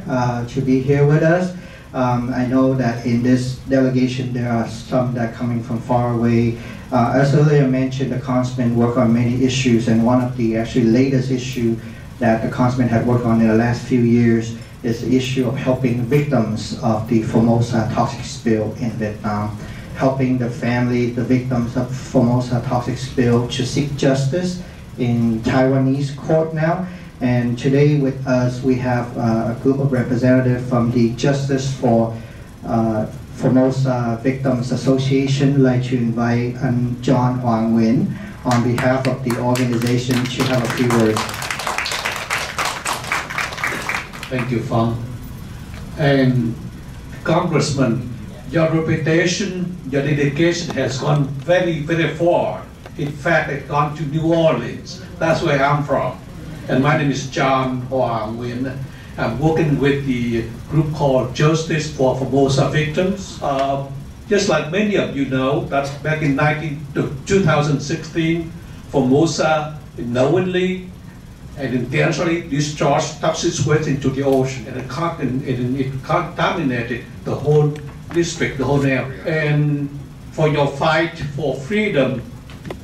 to be here with us. I know that in this delegation there are some that are coming from far away. As earlier mentioned, the congressman worked on many issues, and one of the actually latest issue that the congressman had worked on in the last few years is the issue of helping victims of the Formosa toxic spill in Vietnam, helping the family, the victims of Formosa toxic spill to seek justice in Taiwanese court now. And today with us we have a group of representatives from the Justice for Formosa Victims Association. I'd like to invite John Hoàng Nguyen on behalf of the organization to have a few words. Thank you, Phong. And Congressman, your reputation, your dedication has gone very, very far. In fact, it's gone to New Orleans. That's where I'm from. And my name is John Hoàng Nguyen. I'm working with the group called Justice for Formosa Victims. Just like many of you know, that back in 2016, Formosa knowingly and intentionally discharged toxic waste into the ocean, and it contaminated the whole district, the whole area. And for your fight for freedom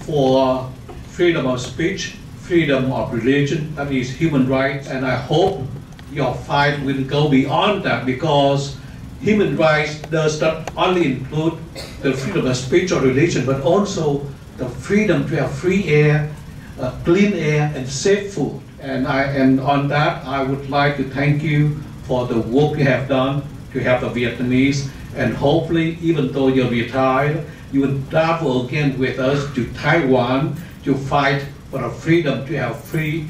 of speech, freedom of religion, that is human rights, and I hope your fight will go beyond that, because human rights does not only include the freedom of speech or religion, but also the freedom to have free air, clean air, and safe food. And on that, I would like to thank you for the work you have done to help the Vietnamese, and hopefully, even though you're retired, you will travel again with us to Taiwan to fight for the freedom to have free,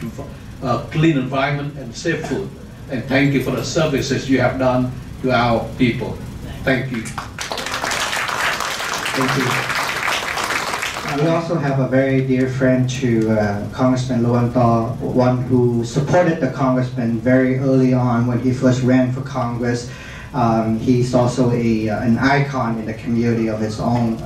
clean environment and safe food. And thank you for the services you have done to our people. Thank you. Thank you. We also have a very dear friend to Congressman Lowenthal, one who supported the congressman very early on when he first ran for Congress. He's also an icon in the community of his own,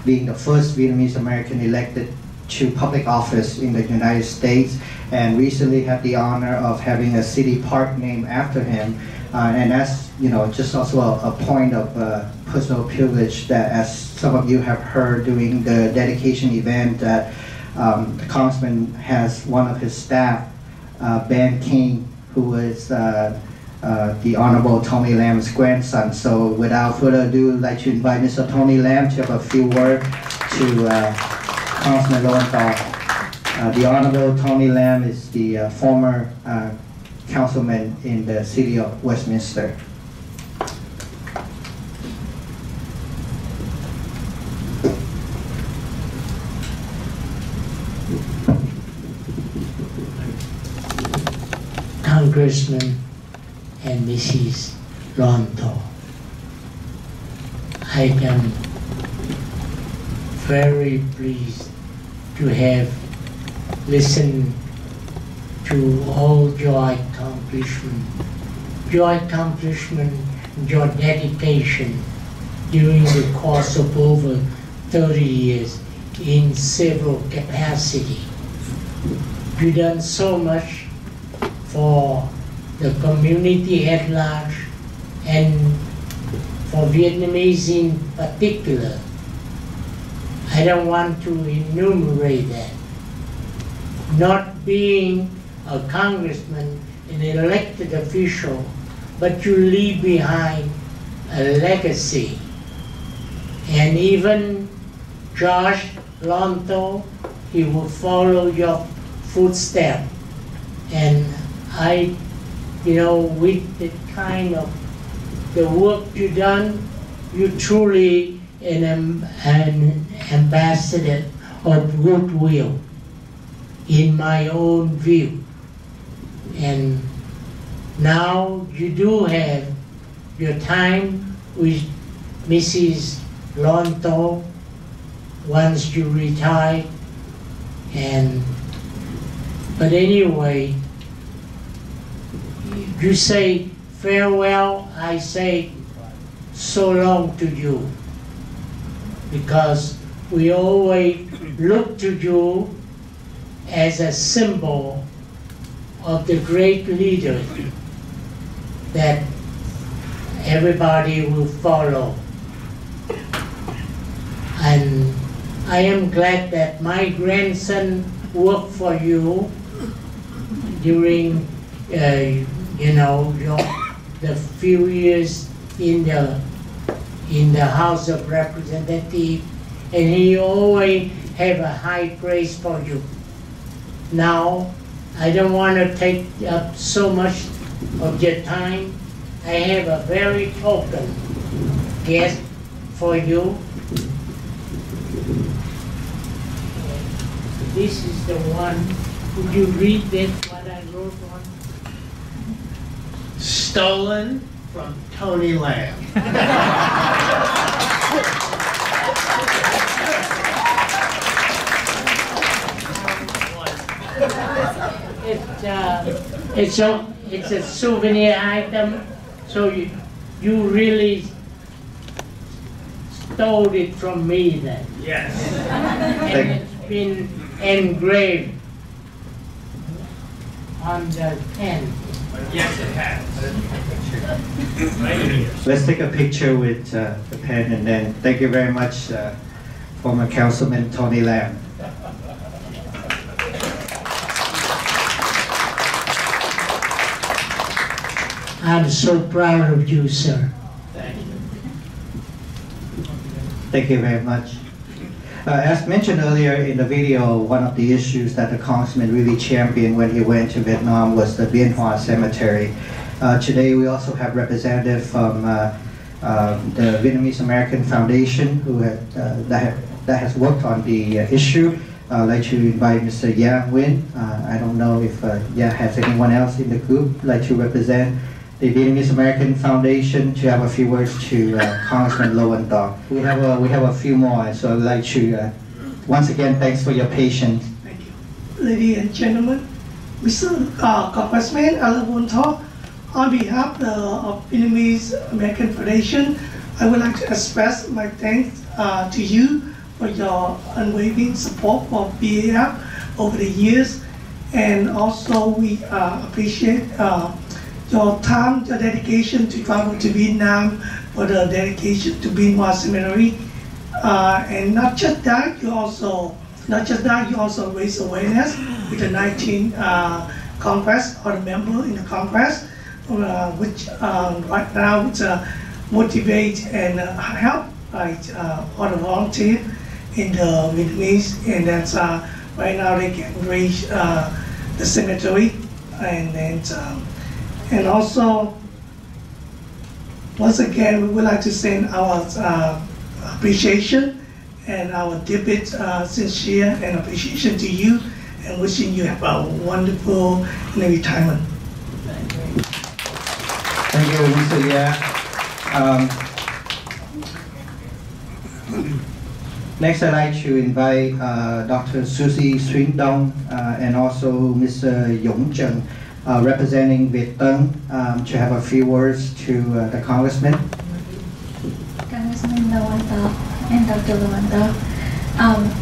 being the first Vietnamese American elected to public office in the United States, and recently had the honor of having a city park named after him. And that's, just also a point of personal privilege that, as some of you have heard during the dedication event, that the congressman has one of his staff, Ben King, who is the Honorable Tony Lamb's grandson. So without further ado, I'd like to invite Mr. Tony Lamb to have a few words to Congressman Lowenthal. The Honorable Tony Lamb is the former councilman in the city of Westminster. Congressman and Mrs. Lowenthal, I am very pleased to have listened to all your accomplishment, your dedication during the course of over 30 years in several capacities. You've done so much for the community at large and for Vietnamese in particular. I don't want to enumerate that. Not being a congressman, an elected official, but you leave behind a legacy. And even Josh Lowenthal, he will follow your footsteps. And with the kind of the work you've done, you're truly an ambassador of goodwill, in my own view. And now you do have your time with Mrs. Lowenthal once you retire. But anyway, you say farewell, I say so long to you, because we always look to you as a symbol of the great leader that everybody will follow. And I am glad that my grandson worked for you during the few years in the House of Representatives, and he always have a high praise for you. Now, I don't want to take up so much of your time. I have a very token guest for you. This is the one. Would you read that, what I wrote on? Stolen from Tony Lamb. It's a souvenir item, so you really stole it from me then. Yes. And it's been engraved on the pen. Yes, it has. Let's take a picture with the pen, and then thank you very much, former Councilman Tony Lam. I'm so proud of you, sir. Thank you. Thank you very much. As mentioned earlier in the video, one of the issues that the Congressman really championed when he went to Vietnam was the Bien Hoa Cemetery. Today we also have representatives from the Vietnamese American Foundation who that has worked on the issue. I'd like to invite Mr. Ya Nguyen. I don't know if Ya has anyone else in the group like to represent the Vietnamese American Foundation to have a few words to Congressman Lowenthal. We have a few more, so I'd like to once again thanks for your patience. Thank you, ladies and gentlemen, Mr. Congressman Alan Lowenthal. On behalf of Vietnamese American Foundation, I would like to express my thanks to you for your unwavering support for VAF over the years, and also we appreciate your time, your dedication to travel to Vietnam, for the dedication to Bien Hoa Cemetery, and not just that, you also raise awareness with the 19th Congress, or the member in the Congress, which right now motivate and help all the volunteers in the Vietnamese, and that's right now they can raise the cemetery, and also once again we would like to send our appreciation and our deepest sincere and appreciation to you, and wishing you have a wonderful retirement. Thank you, Mr. Ya. Next, I'd like to invite Dr. Susie Swindong and also Mr. ĐvoilNG, representing VietTng, to have a few words to the Congressman. Congressman Lowenthal and Dr. Lowenthal,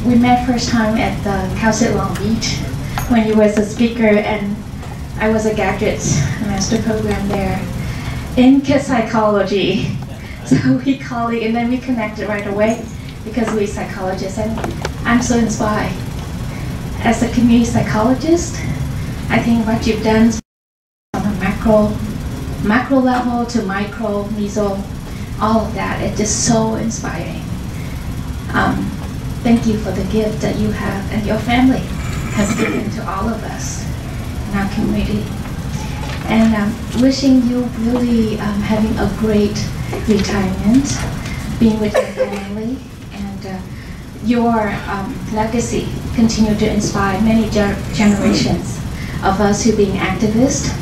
we met first time at the Council Long Beach when you was a speaker, and I was a graduate master program there in kids psychology. So we colleague, and then we connected right away because we're psychologists, and I'm so inspired. As a community psychologist, I think what you've done from a macro level to micro, meso, all of that, it's just so inspiring. Thank you for the gift that you have and your family has given to all of us in our community. And wishing you really having a great retirement, being with your family, and your legacy continue to inspire many generations of us who being activists.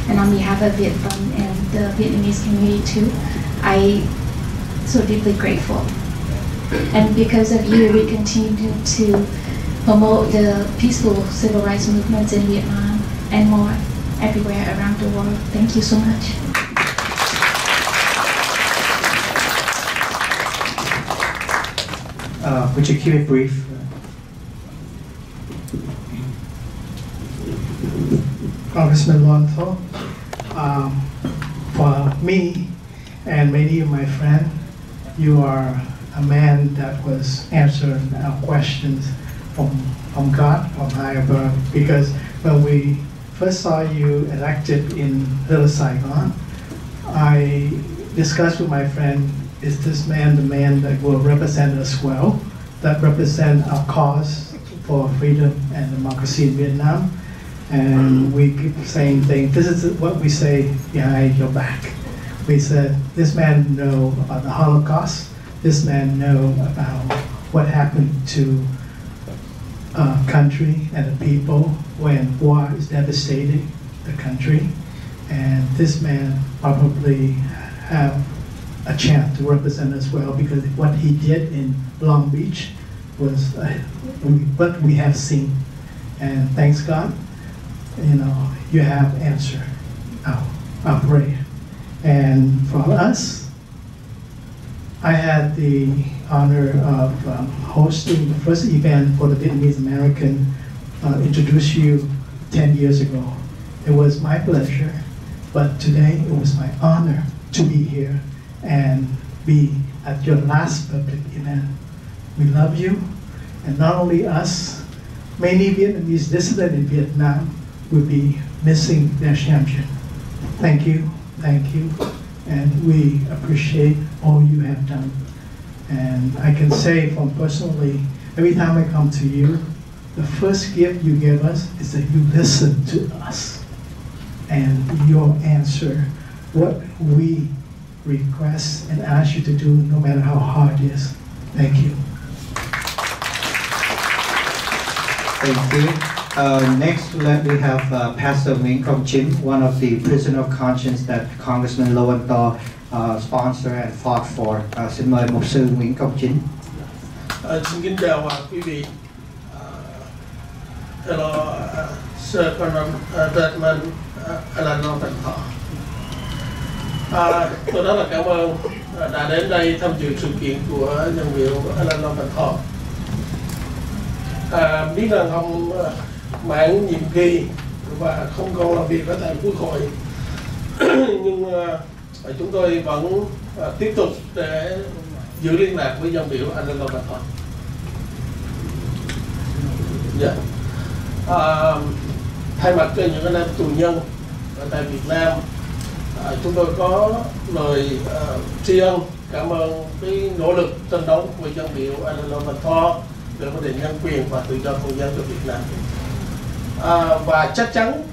And on behalf of Vietnam and the Vietnamese community too, I so deeply grateful. And because of you, we continue to promote the peaceful civil rights movements in Vietnam and more everywhere around the world. Thank you so much. Would you keep it brief? Congressman Lowenthal, for me and many of my friends, you are a man that was answering our questions from God, from high above. Because when we first saw you elected in Little Saigon, I discussed with my friend, is this man the man that will represent us well, that represent our cause for freedom and democracy in Vietnam? And we keep saying things. This is what we say behind your back. We said, this man know about the Holocaust. This man know about what happened to country and the people when war is devastating the country. And this man probably have a chance to represent us well, because what he did in Long Beach was what we have seen. And thanks God, you have answered our prayer. And for us, I had the honor of hosting the first event for the Vietnamese American, introduced you 10 years ago. It was my pleasure, but today it was my honor to be here and be at your last public event. We love you, and not only us, many Vietnamese dissidents in Vietnam will be missing their champion. Thank you, and we appreciate all you have done. And I can say from personally, every time I come to you, the first gift you give us is that you listen to us and you'll answer what we request and ask you to do, no matter how hard it is. Thank you. Thank you. Next, we have Pastor Nguyễn Công Chính, one of the prisoner of conscience that Congressman Lowenthal sponsored and fought for. Xin mời Mục sư Nguyễn Công Chính. Xin kính chào quý vị. Hello, Sir Congressman Alan Lowenthal. Tôi rất là cảm ơn đã đến đây tham dự sự kiện của Dân Biểu Alan Lowenthal. Biết rằng ông mãn nhiệm kỳ và không còn làm việc ở tại Quốc hội, nhưng chúng tôi vẫn tiếp tục để giữ liên lạc với Dân Biểu Alan Lowenthal. Thay mặt cho những anh em tù nhân ở tại Việt Nam, chúng tôi có lời tri ân cảm ơn cái nỗ lực tranh đấu của Dân Biểu Alan Lowenthal về vấn đề nhân quyền và tự do công dân ở Việt Nam. Và chắc chắn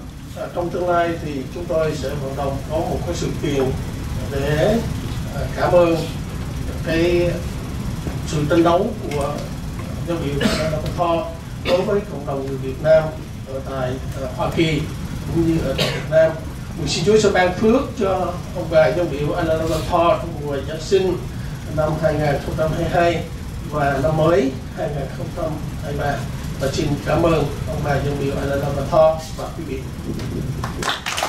trong tương lai thì chúng tôi sẽ vận động có một cái sự kiện để cảm ơn cái sự tranh đấu của Dân Biểu Alan Lowenthal đối với cộng đồng người Việt Nam ở tại Hoa Kỳ cũng như ở tại Việt Nam. Mình xin Chúa sẽ ban phước cho ông bà Dân Biểu Alan Lowenthal trong mùa Giáng sinh năm 2022 và năm mới 2023. Và xin cảm ơn ông bà Dân Biểu Alan Lowenthal và quý vị.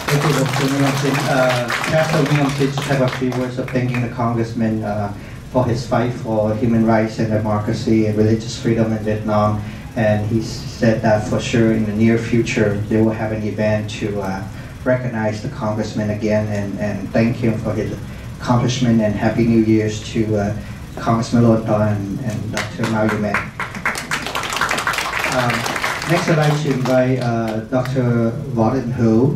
Thank you, Mr. Nguyễn Công Chính. Pastor Nguyễn Công Chính have a few words of thanking the Congressman for his fight for human rights and democracy and religious freedom in Vietnam. And he said that for sure in the near future they will have an event to recognize the Congressman again and thank him for his accomplishment, and Happy New Year's to Congressman Lowenthal and Dr. Mao Yumet. Next I'd like to invite Dr. Lowenthal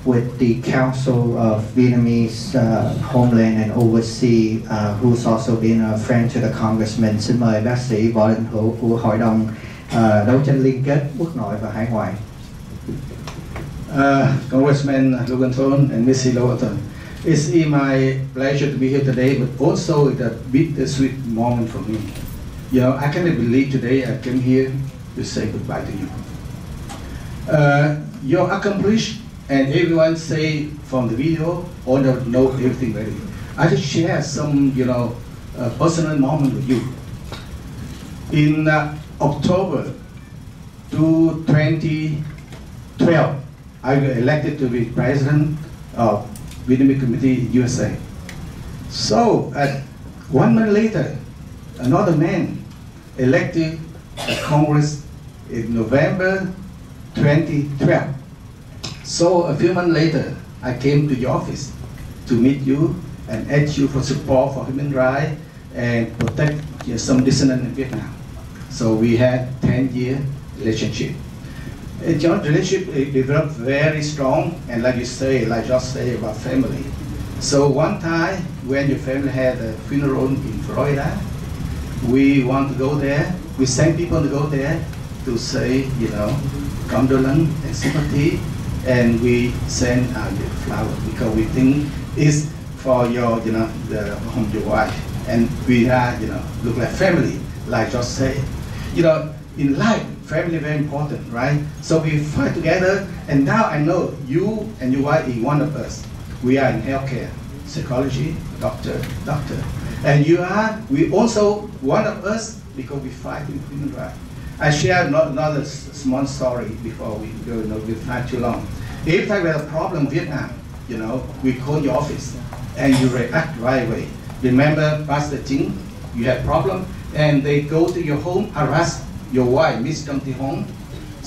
with the Council of Vietnamese Homeland and Overseas, who's also been a friend to the Congressman. Xin mời bác sĩ Lowenthal của Hội đồng đấu tranh liên kết quốc nội và hải ngoại. Congressman Lowenthal and Missy Lowenthal, it's my pleasure to be here today, but also it's a bittersweet moment for me. You know, I cannot believe today I came here to say goodbye to you. Your accomplishment, and everyone say from the video, all know everything very good. I just share some, personal moment with you. In October 2012, I got elected to be president of Vietnamese Committee USA. So, 1 month later, another man elected to Congress in November 2012. So a few months later, I came to your office to meet you and ask you for support for human rights and protect some dissidents in Vietnam. So we had 10-year relationship. And your relationship developed very strong, and like you say, like just say about family. So one time when your family had a funeral in Florida, we want to go there. We sent people to go there to say, condolence and sympathy. And we send out your flower because we think it's for your, your wife. And we are, look like family, like just say. In life, family is very important, right? So we fight together, and now I know you and your wife is one of us. We are in healthcare, psychology, doctor. And we also one of us because we fight in human rights. I share another small story before we go, we fight too long. Every time we have a problem in Vietnam, we call your office and you react right away. Remember Pastor CaltiNG, you had problem, and they go to your home, harass your wife, Miss Trong Home.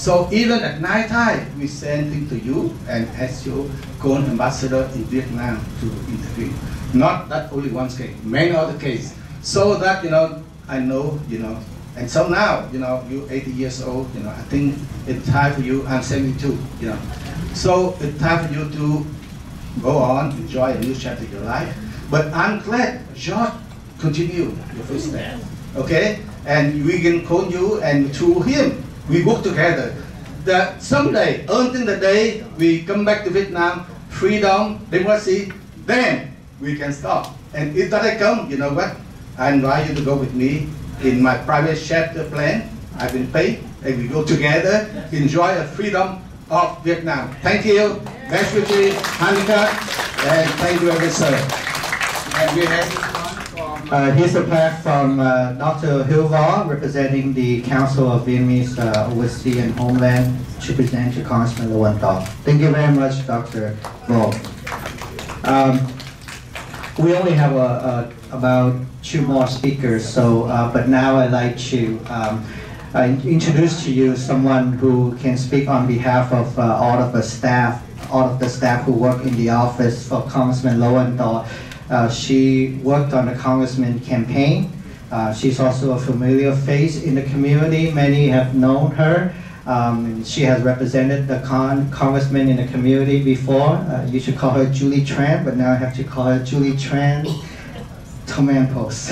So even at night time, we send things to you and ask your current ambassador in Vietnam to interview. Not that only one case, many other cases. So that, I know, and so now, you're 80 years old, I think it's time for you, I'm 72, So it's time for you to go on, enjoy a new chapter of your life. But I'm glad George continue your footsteps, okay? And we can call you, and through him, we work together. That someday, until the day we come back to Vietnam, freedom, democracy, then we can stop. And if that come, you know what? I invite you to go with me in my private chapter plan. I've been paid, and we go together, enjoy the freedom of Vietnam. Thank you. Best wishes, Hanukkah, and thank you very much, sir. And we have here's a plaque from Dr. Hilvar, representing the Council of Vietnamese Overseas and Homeland, to present to Congressman Lowenthal. Thank you very much, Dr. Vo. We only have about 2 more speakers, so but now I'd like to introduce to you someone who can speak on behalf of all of the staff who work in the office for Congressman Lowenthal. She worked on the congressman campaign. She's also a familiar face in the community. Many have known her. She has represented the congressman in the community before. You should call her Julie Tran, but now I have to call her Julie Tran Command Post.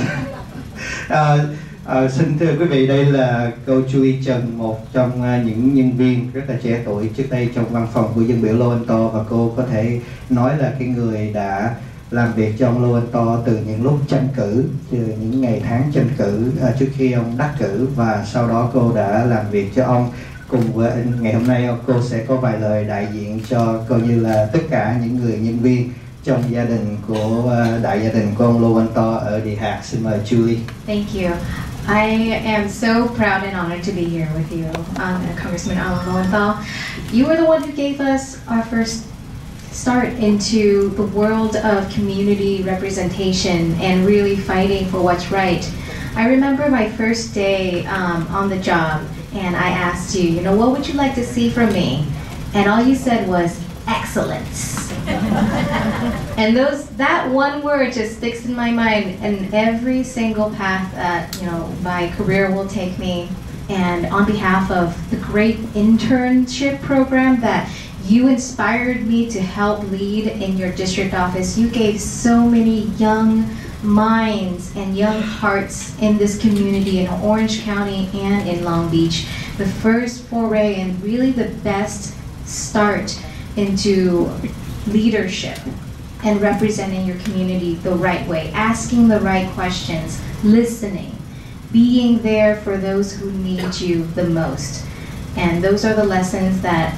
Xin thưa quý vị, đây là cô Julie Trần, một trong những nhân viên rất là trẻ tuổi trước đây trong văn phòng của Dân Biểu Lowenthal, và cô có thể nói là cái người đã làm việc cho ông Lowenthal từ những lúc tranh cử, từ những ngày tháng tranh cử trước khi ông đắc cử, và sau đó cô đã làm việc cho ông. Cùng với ngày hôm nay, cô sẽ có vài lời đại diện cho coi như là tất cả những người nhân viên trong gia đình của đại gia đình của ông Lowenthal ở Địa Hạt. Xin mời Julie. Thank you. I am so proud and honored to be here with you, Congressman Alan Lowenthal. You were the one who gave us our first start into the world of community representation and really fighting for what's right. I remember my first day on the job, and I asked you, what would you like to see from me? And all you said was, excellence. And that one word just sticks in my mind, and every single path that my career will take me. And on behalf of the great internship program that you inspired me to help lead in your district office, you gave so many young minds and young hearts in this community in Orange County and in Long Beach the first foray and really the best start into leadership and representing your community the right way, asking the right questions, listening, being there for those who need you the most. And those are the lessons that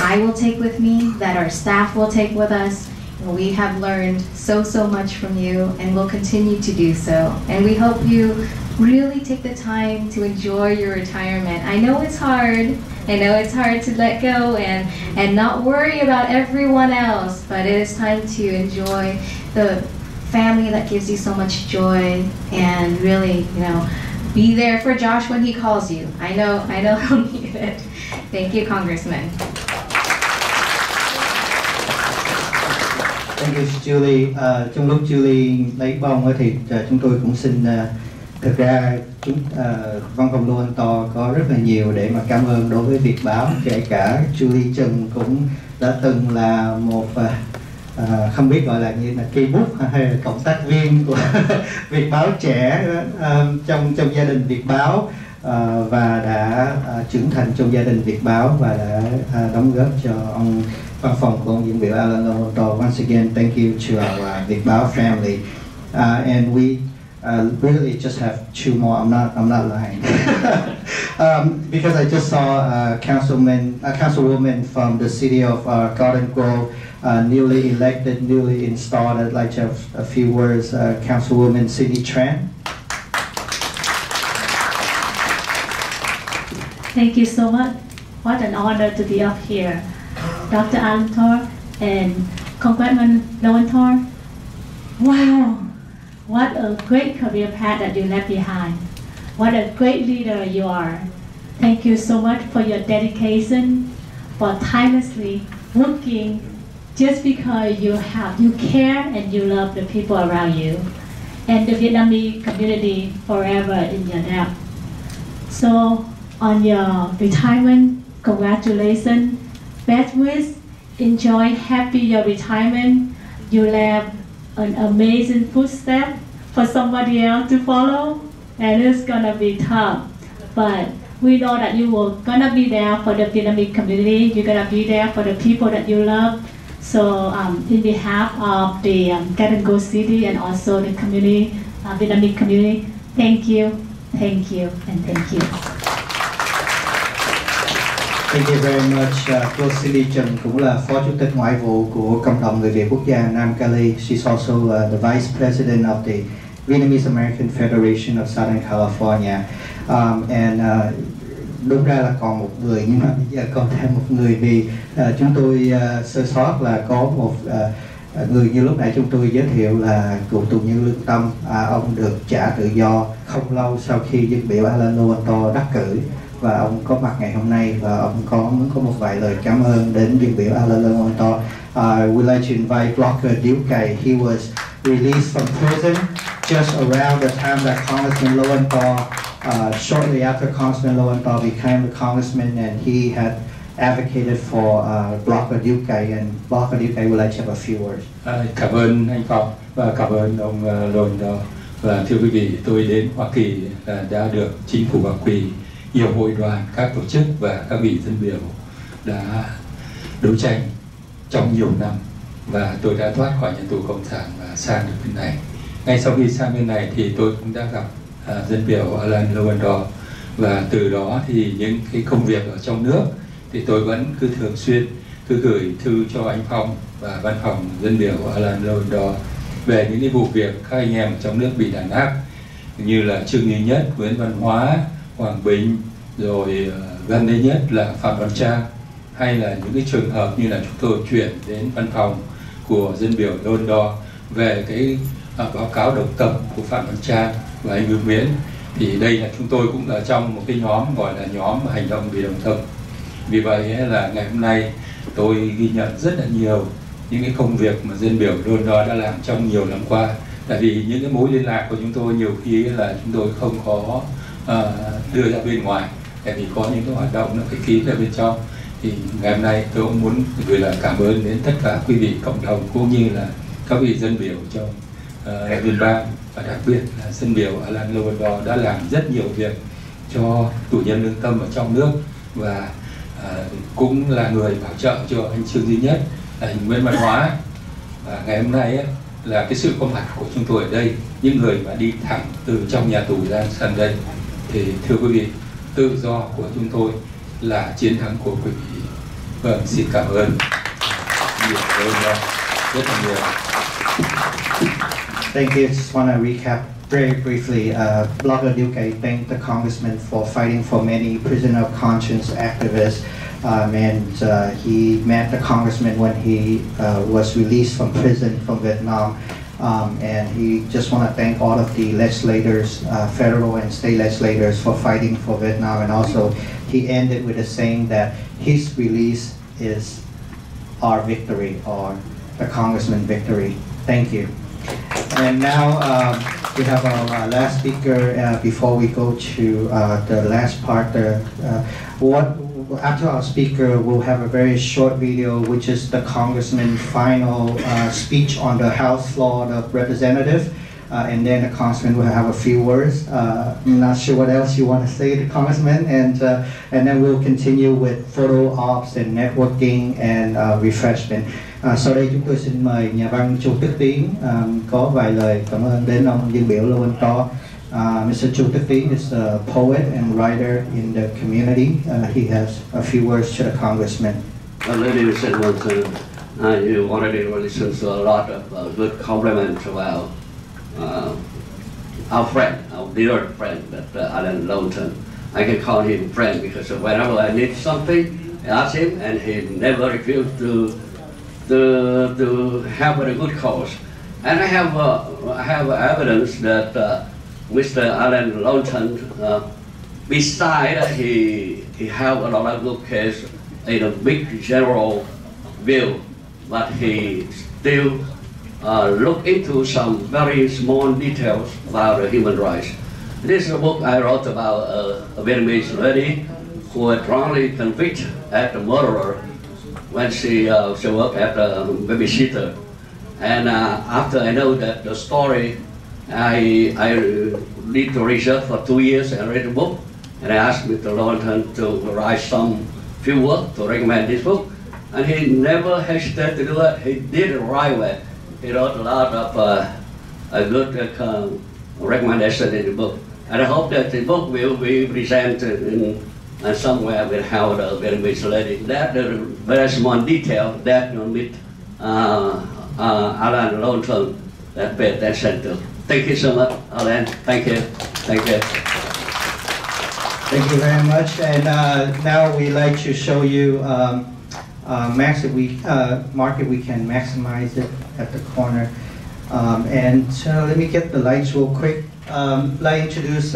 I will take with me, that our staff will take with us. We have learned so much from you, and we'll continue to do so. And we hope you really take the time to enjoy your retirement. I know it's hard. I know it's hard to let go and not worry about everyone else, but it is time to enjoy the family that gives you so much joy, and really, be there for Josh when he calls you. I know he'll need it. Thank you, Congressman. Thank you, Julie. Trong lúc Julie lấy bông thì chúng tôi cũng xin, thực ra văn phòng Lowenthal có rất là nhiều để mà cảm ơn đối với Việt báo, kể cả Julie Trần cũng đã từng là một không biết gọi là như là cây bút hay là cộng tác viên của Việt báo trẻ trong gia đình Việt báo, và đã trưởng thành trong gia đình Việt báo và đã đóng góp cho ông văn phòng của ông Dân Biểu Alan Lowenthal. Once again, thank you to our Việt báo family, and we really just have 2 more. I'm not lying. Because I just saw a councilwoman from the city of Garden Grove, newly elected, newly installed. I'd like to have a few words. Councilwoman Cindy Tran. Thank you so much. What an honor to be up here. Dr. Alan Lowenthal and Congressman Lowenthal. Wow, what a great career path that you left behind. What a great leader you are. Thank you so much for your dedication, for tirelessly working just because you care and you love the people around you and the Vietnamese community forever in your debt. So on your retirement, congratulations, best wishes, enjoy happy your retirement. You'll have an amazing footstep for somebody else to follow, and it's gonna be tough. But we know that you will gonna be there for the Vietnamese community. You're gonna be there for the people that you love. So in behalf of the Get and Go City and also the community, Vietnamese community, thank you, and thank you. Thank you very much. Cô Cindy Trần cũng là Phó Chủ tịch Ngoại vụ của Cộng đồng Người Việt Quốc gia Nam Cali. She's also the Vice President of the Vietnamese American Federation of Southern California. Đúng ra là còn một người, nhưng mà bây giờ còn thêm một người vì chúng tôi sơ sót là có một người như lúc nãy chúng tôi giới thiệu là cựu tù nhân lương tâm. Ông được trả tự do không lâu sau khi dân biểu Alan Lowenthal đắc cử, và ông có mặt ngày hôm nay và ông muốn có một vài lời cảm ơn đến dân biểu Alan Lowenthal. We'd like to invite Blogger Diukai. He was released from prison just around the time that Congressman Lowenthal, shortly after Congressman Lowenthal became the congressman, and he had advocated for Blogger Diukai, and Blogger Diukai would like to have a few words. Cảm ơn anh Phong và cảm ơn ông Lowenthal. Và thưa quý vị, tôi đến Hoa Kỳ đã được chính phủ Hoa Kỳ, nhiều hội đoàn, các tổ chức và các vị dân biểu đã đấu tranh trong nhiều năm, và tôi đã thoát khỏi nhà tù cộng sản và sang được bên này. Ngay sau khi sang bên này thì tôi cũng đã gặp dân biểu Alan Lowenthal, và từ đó thì những cái công việc ở trong nước thì tôi vẫn cứ thường xuyên gửi thư cho anh Phong và văn phòng dân biểu Alan Lowenthal về những cái vụ việc các anh em ở trong nước bị đàn áp, như là Trương Duy Nhất, Nguyễn Văn Hóa, Hoàng Bình, rồi gần đây nhất là Phạm Văn Trang, hay là những cái trường hợp như là chúng tôi chuyển đến văn phòng của dân biểu Lowenthal về cái báo cáo độc tập của Phạm Văn Trang và anh Nguyễn. Thì đây là chúng tôi cũng ở trong một cái nhóm gọi là nhóm hành động vì đồng thuận. Vì vậy là ngày hôm nay tôi ghi nhận rất là nhiều những cái công việc mà dân biểu Lowenthal đã làm trong nhiều năm qua. Tại vì những cái mối liên lạc của chúng tôi nhiều khi là chúng tôi không có đưa ra bên ngoài, tại vì có những cái hoạt động nó phải kín ở bên trong. Thì ngày hôm nay tôi cũng muốn gửi lời cảm ơn đến tất cả quý vị cộng đồng cũng như là các vị dân biểu trong liên bang, và đặc biệt là dân biểu Alan Lowenthal đã làm rất nhiều việc cho tù nhân lương tâm ở trong nước, và cũng là người bảo trợ cho anh Trương Duy Nhất, anh Nguyễn Văn Hóa. Và ngày hôm nay là cái sự có mặt của chúng tôi ở đây, những người mà đi thẳng từ trong nhà tù ra sang đây, thì thưa quý vị, tự do của chúng tôi là chiến thắng của quý vị. Vâng, xin cảm ơn rất là nhiều. Thank you. Just want to recap very briefly. Blogger Diukai thanked the congressman for fighting for many prisoner of conscience activists, and he met the congressman when he was released from prison from Vietnam. And he just want to thank all of the legislators, federal and state legislators, for fighting for Vietnam. And also, he ended with a saying that his release is our victory, or the congressman's victory. Thank you. And now we have our last speaker before we go to the last part. After our speaker, we'll have a very short video, which is the congressman's final speech on the House floor of Representatives. And then the congressman will have a few words. I'm not sure what else you want to say to the congressman, and then we'll continue with photo ops and networking and refreshment. Sau đây chúng tôi xin mời nhà văn Chu Tức Tiến có vài lời cảm ơn đến ông dân biểu Lowenthal. Mr. Chu Tức Tiến is a poet and writer in the community. He has a few words to the congressman. Ladies and gentlemen, you already listened to a lot of good compliments about our friend, our dear friend, that Alan Lowenthal. I can call him friend because whenever I need something, I ask him, and he never refused to help with a good cause. And I have evidence that Mr. Alan Lowenthal besides, he have a lot of good case in a big general view, but he still look into some very small details about human rights. This is a book I wrote about a Vietnamese lady who was wrongly convicted as a murderer when she worked at a babysitter. And after I know that the story, I did the research for 2 years and read the book. And I asked Mr. Lowenthal to write some few words to recommend this book. And he never hesitated to do it. He did it right away. He wrote a lot of a good recommendation in the book. And I hope that the book will be presented in somewhere with how the Vietnamese lady. That is a very small detail that you meet Alan Lowenthal that pay attention to. Thank you so much, Alan. Thank you. Thank you. Thank you very much. And now we like to show you market. We can maximize it at the corner. And so let me get the lights real quick. Like introduce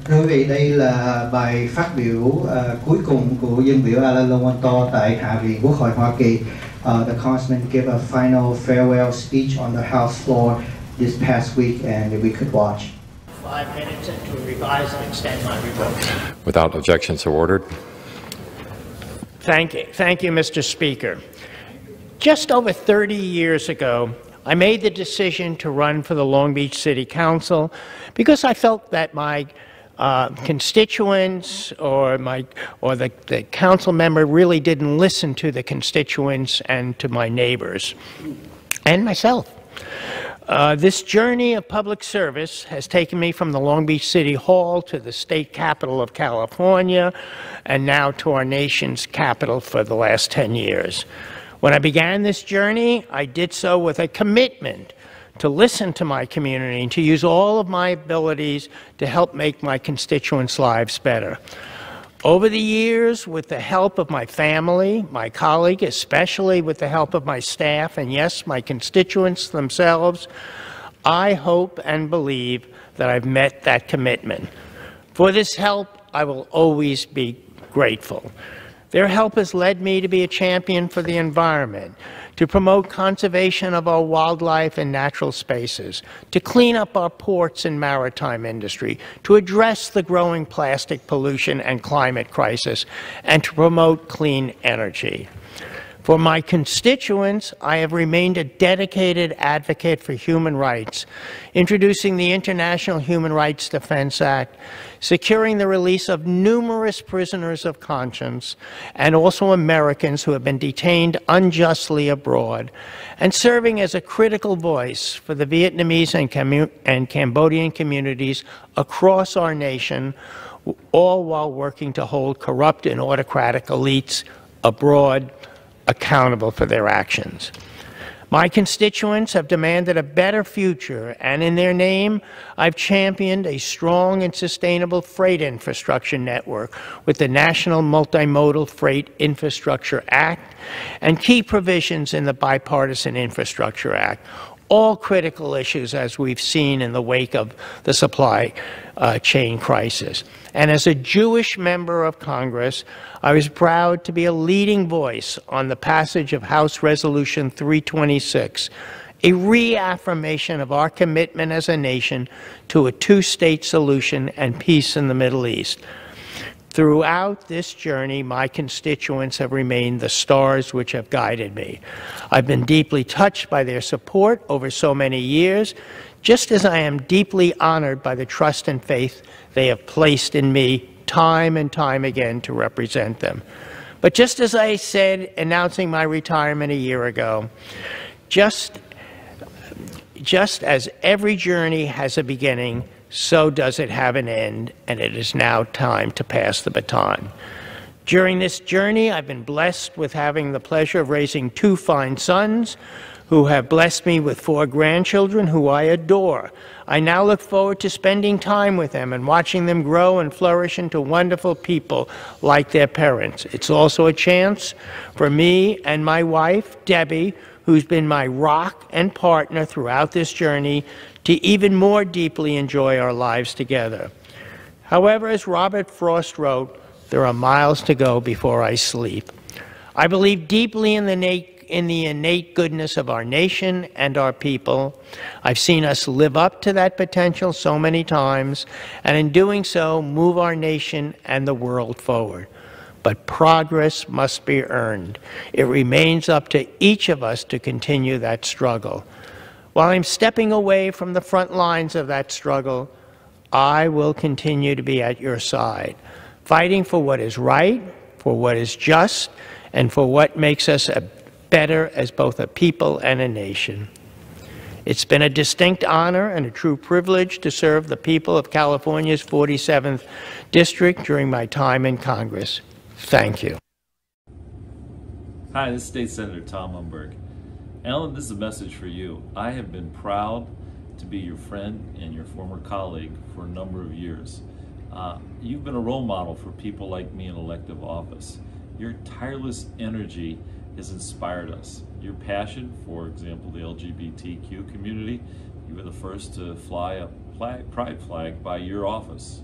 quý vị, đây là bài phát biểu cuối cùng của Dân Biểu Alan Lowenthal tại Hạ viện Quốc hội Hoa Kỳ. The Congressman gave a final farewell speech on the House floor this past week, and we could watch. 5 minutes to revise and extend my remarks. Without objection, so ordered. Thank you, Mr. Speaker. Just over 30 years ago, I made the decision to run for the Long Beach City Council because I felt that my constituents or the council member really didn't listen to the constituents and to my neighbors and myself. This journey of public service has taken me from the Long Beach City Hall to the state capital of California and now to our nation's capital for the last 10 years. When I began this journey, I did so with a commitment to listen to my community and to use all of my abilities to help make my constituents' lives better. Over the years, with the help of my family, my colleague, especially with the help of my staff, and yes, my constituents themselves, I hope and believe that I've met that commitment. For this help, I will always be grateful. Their help has led me to be a champion for the environment, to promote conservation of our wildlife and natural spaces, to clean up our ports and maritime industry, to address the growing plastic pollution and climate crisis, and to promote clean energy. For my constituents, I have remained a dedicated advocate for human rights, introducing the International Human Rights Defense Act, securing the release of numerous prisoners of conscience, and also Americans who have been detained unjustly abroad, and serving as a critical voice for the Vietnamese and Cambodian communities across our nation, all while working to hold corrupt and autocratic elites abroad accountable for their actions. My constituents have demanded a better future, and in their name, I've championed a strong and sustainable freight infrastructure network with the National Multimodal Freight Infrastructure Act and key provisions in the Bipartisan Infrastructure Act, all critical issues as we've seen in the wake of the supply chain crisis. And as a Jewish member of Congress, I was proud to be a leading voice on the passage of House Resolution 326, a reaffirmation of our commitment as a nation to a two-state solution and peace in the Middle East. Throughout this journey, my constituents have remained the stars which have guided me. I've been deeply touched by their support over so many years, just as I am deeply honored by the trust and faith they have placed in me time and time again to represent them. But just as I said, announcing my retirement a year ago, just as every journey has a beginning, so does it have an end, and it is now time to pass the baton. During this journey, I've been blessed with having the pleasure of raising 2 fine sons who have blessed me with 4 grandchildren who I adore. I now look forward to spending time with them and watching them grow and flourish into wonderful people like their parents. It's also a chance for me and my wife, Debbie, who's been my rock and partner throughout this journey, to even more deeply enjoy our lives together. However, as Robert Frost wrote, there are miles to go before I sleep. I believe deeply in the innate goodness of our nation and our people. I've seen us live up to that potential so many times, and in doing so, move our nation and the world forward. But progress must be earned. It remains up to each of us to continue that struggle. While I'm stepping away from the front lines of that struggle, I will continue to be at your side, fighting for what is right, for what is just, and for what makes us better as both a people and a nation. It's been a distinct honor and a true privilege to serve the people of California's 47th District during my time in Congress. Thank you. Hi, this is State Senator Tom Umberg. Alan, this is a message for you. I have been proud to be your friend and your former colleague for a number of years. You've been a role model for people like me in elective office. Your tireless energy has inspired us. Your passion, for example, the LGBTQ community, you were the first to fly a pride flag by your office.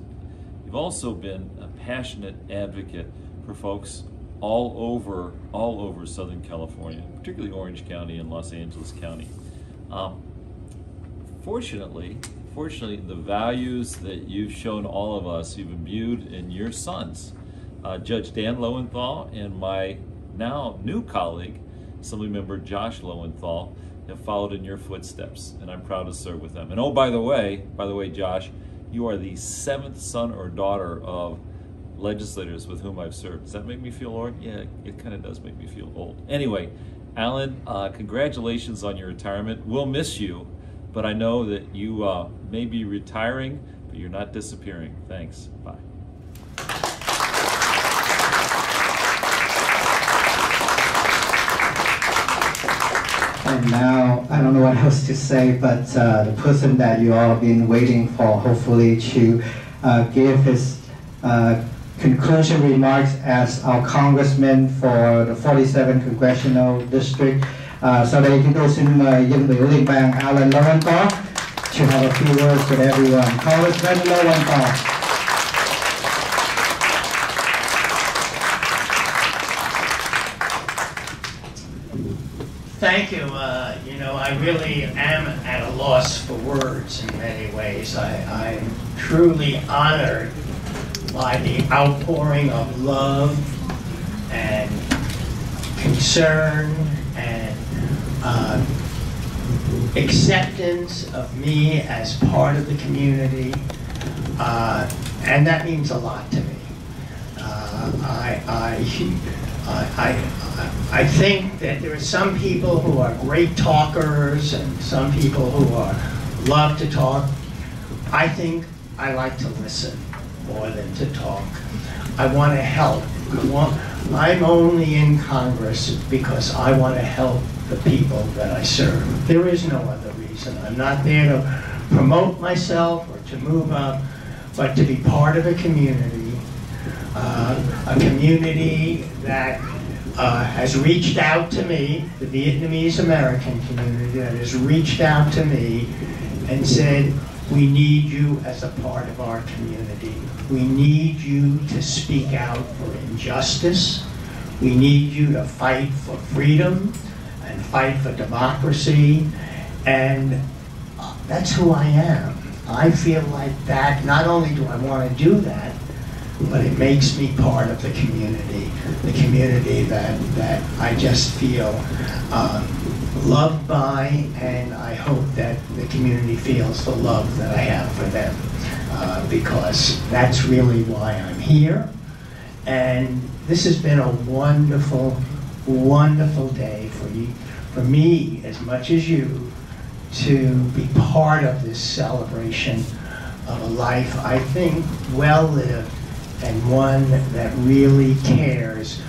You've also been a passionate advocate for folks all over Southern California, particularly Orange County and Los Angeles County. Fortunately, the values that you've shown all of us, you've imbued in your sons. Judge Dan Lowenthal and my now new colleague, Assemblymember Josh Lowenthal, have followed in your footsteps, and I'm proud to serve with them. And oh, by the way, Josh, you are the 7th son or daughter of legislators with whom I've served. Does that make me feel old? Yeah, it kind of does make me feel old. Anyway, Alan, congratulations on your retirement. We'll miss you, but I know that you may be retiring, but you're not disappearing. Thanks. Bye. And now, I don't know what else to say, but the person that you all have been waiting for, hopefully to give his conclusion remarks as our congressman for the 47th Congressional District. Sau đây chúng tôi xin mời Dân Biểu Liên bang Alan Lowenthal to have a few words with everyone. Congressman Lowenthal. Thank you. You know, I really am at a loss for words in many ways. I'm truly honored by the outpouring of love and concern and acceptance of me as part of the community, and that means a lot to me. I think that there are some people who are great talkers and some people who love to talk. I think I like to listen more than to talk. I want to help. I'm only in Congress because I want to help the people that I serve. There is no other reason. I'm not there to promote myself or to move up, but to be part of a community that has reached out to me, the Vietnamese American community that has reached out to me and said, we need you as a part of our community. We need you to speak out for injustice. We need you to fight for freedom and fight for democracy. And that's who I am. I feel like that, not only do I want to do that, but it makes me part of the community that I just feel loved by, and I hope that the community feels the love that I have for them, because that's really why I'm here. And this has been a wonderful, wonderful day for me as much as you, to be part of this celebration of a life, I think, well lived, and one that really cares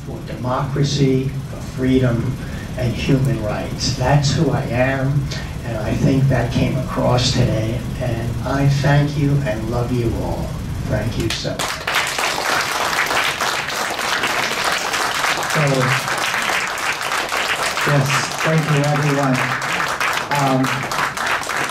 for democracy, for freedom, and human rights. That's who I am, and I think that came across today, and I thank you and love you all. Thank you so much. Yes, thank you everyone.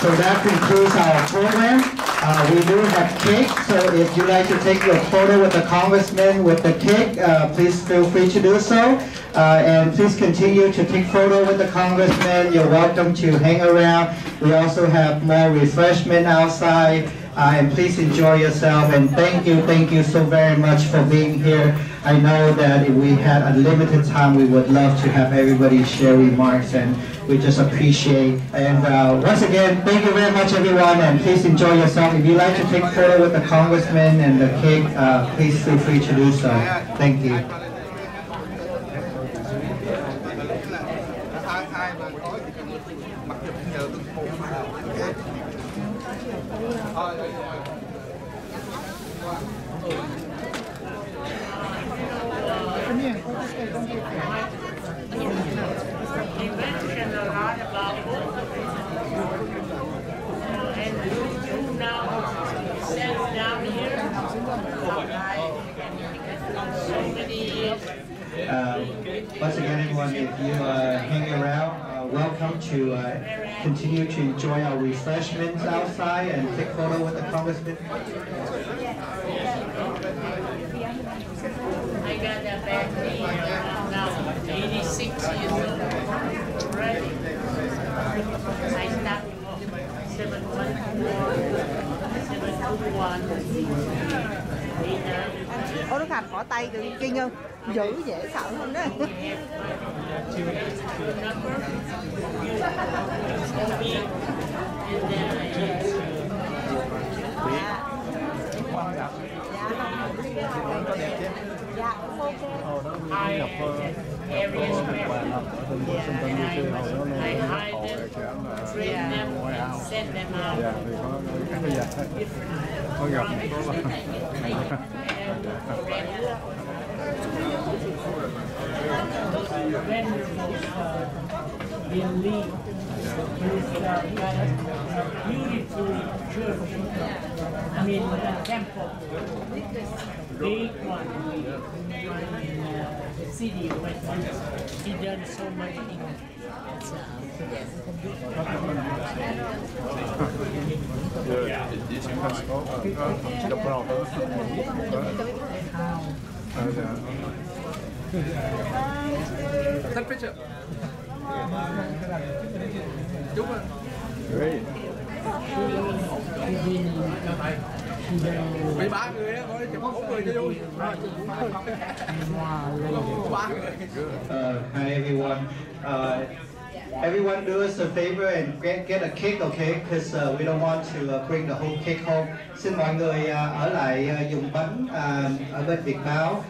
So that concludes our program. We do have cake, so if you like to take your photo with the congressman with the cake, please feel free to do so. And please continue to take photo with the congressman. You're welcome to hang around. We also have more refreshment outside. And please enjoy yourself. And thank you so very much for being here. I know that if we had a limited time, we would love to have everybody share remarks, and we just appreciate. And once again, thank you very much, everyone, and please enjoy yourself. If you like to take photo with the congressman and the cake, please feel free to do so. Thank you. Once again, everyone, if you hang around, welcome to continue to enjoy our refreshments outside and take photo with the congressman. I got a bad knee now, 86 years old. Right? I stopped 721. Ôi Đức Hạnh bỏ tay từ Kiên Nhân, dữ dễ sợ hơn đó. Dạ, cũng ok. I hide them, train them, send them out. In Lee, is got a beautiful church. I mean, temple, big one in the city where he done so much things. Take picture. Great. Bị 3 người á, coi chụp 4 người cho vui. Hi everyone. Everyone do us a favor and get a cake, okay? Because we don't want to bring the whole cake home. Xin mọi người ở lại dùng bánh ở bên Việt Báo.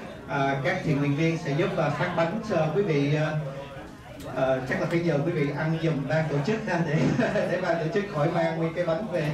Các thiện nguyện viên sẽ giúp phát bánh cho quý vị. Chắc là phải nhờ quý vị ăn giùm ban tổ chức ha, để ban tổ chức khỏi mang nguyên cái bánh về.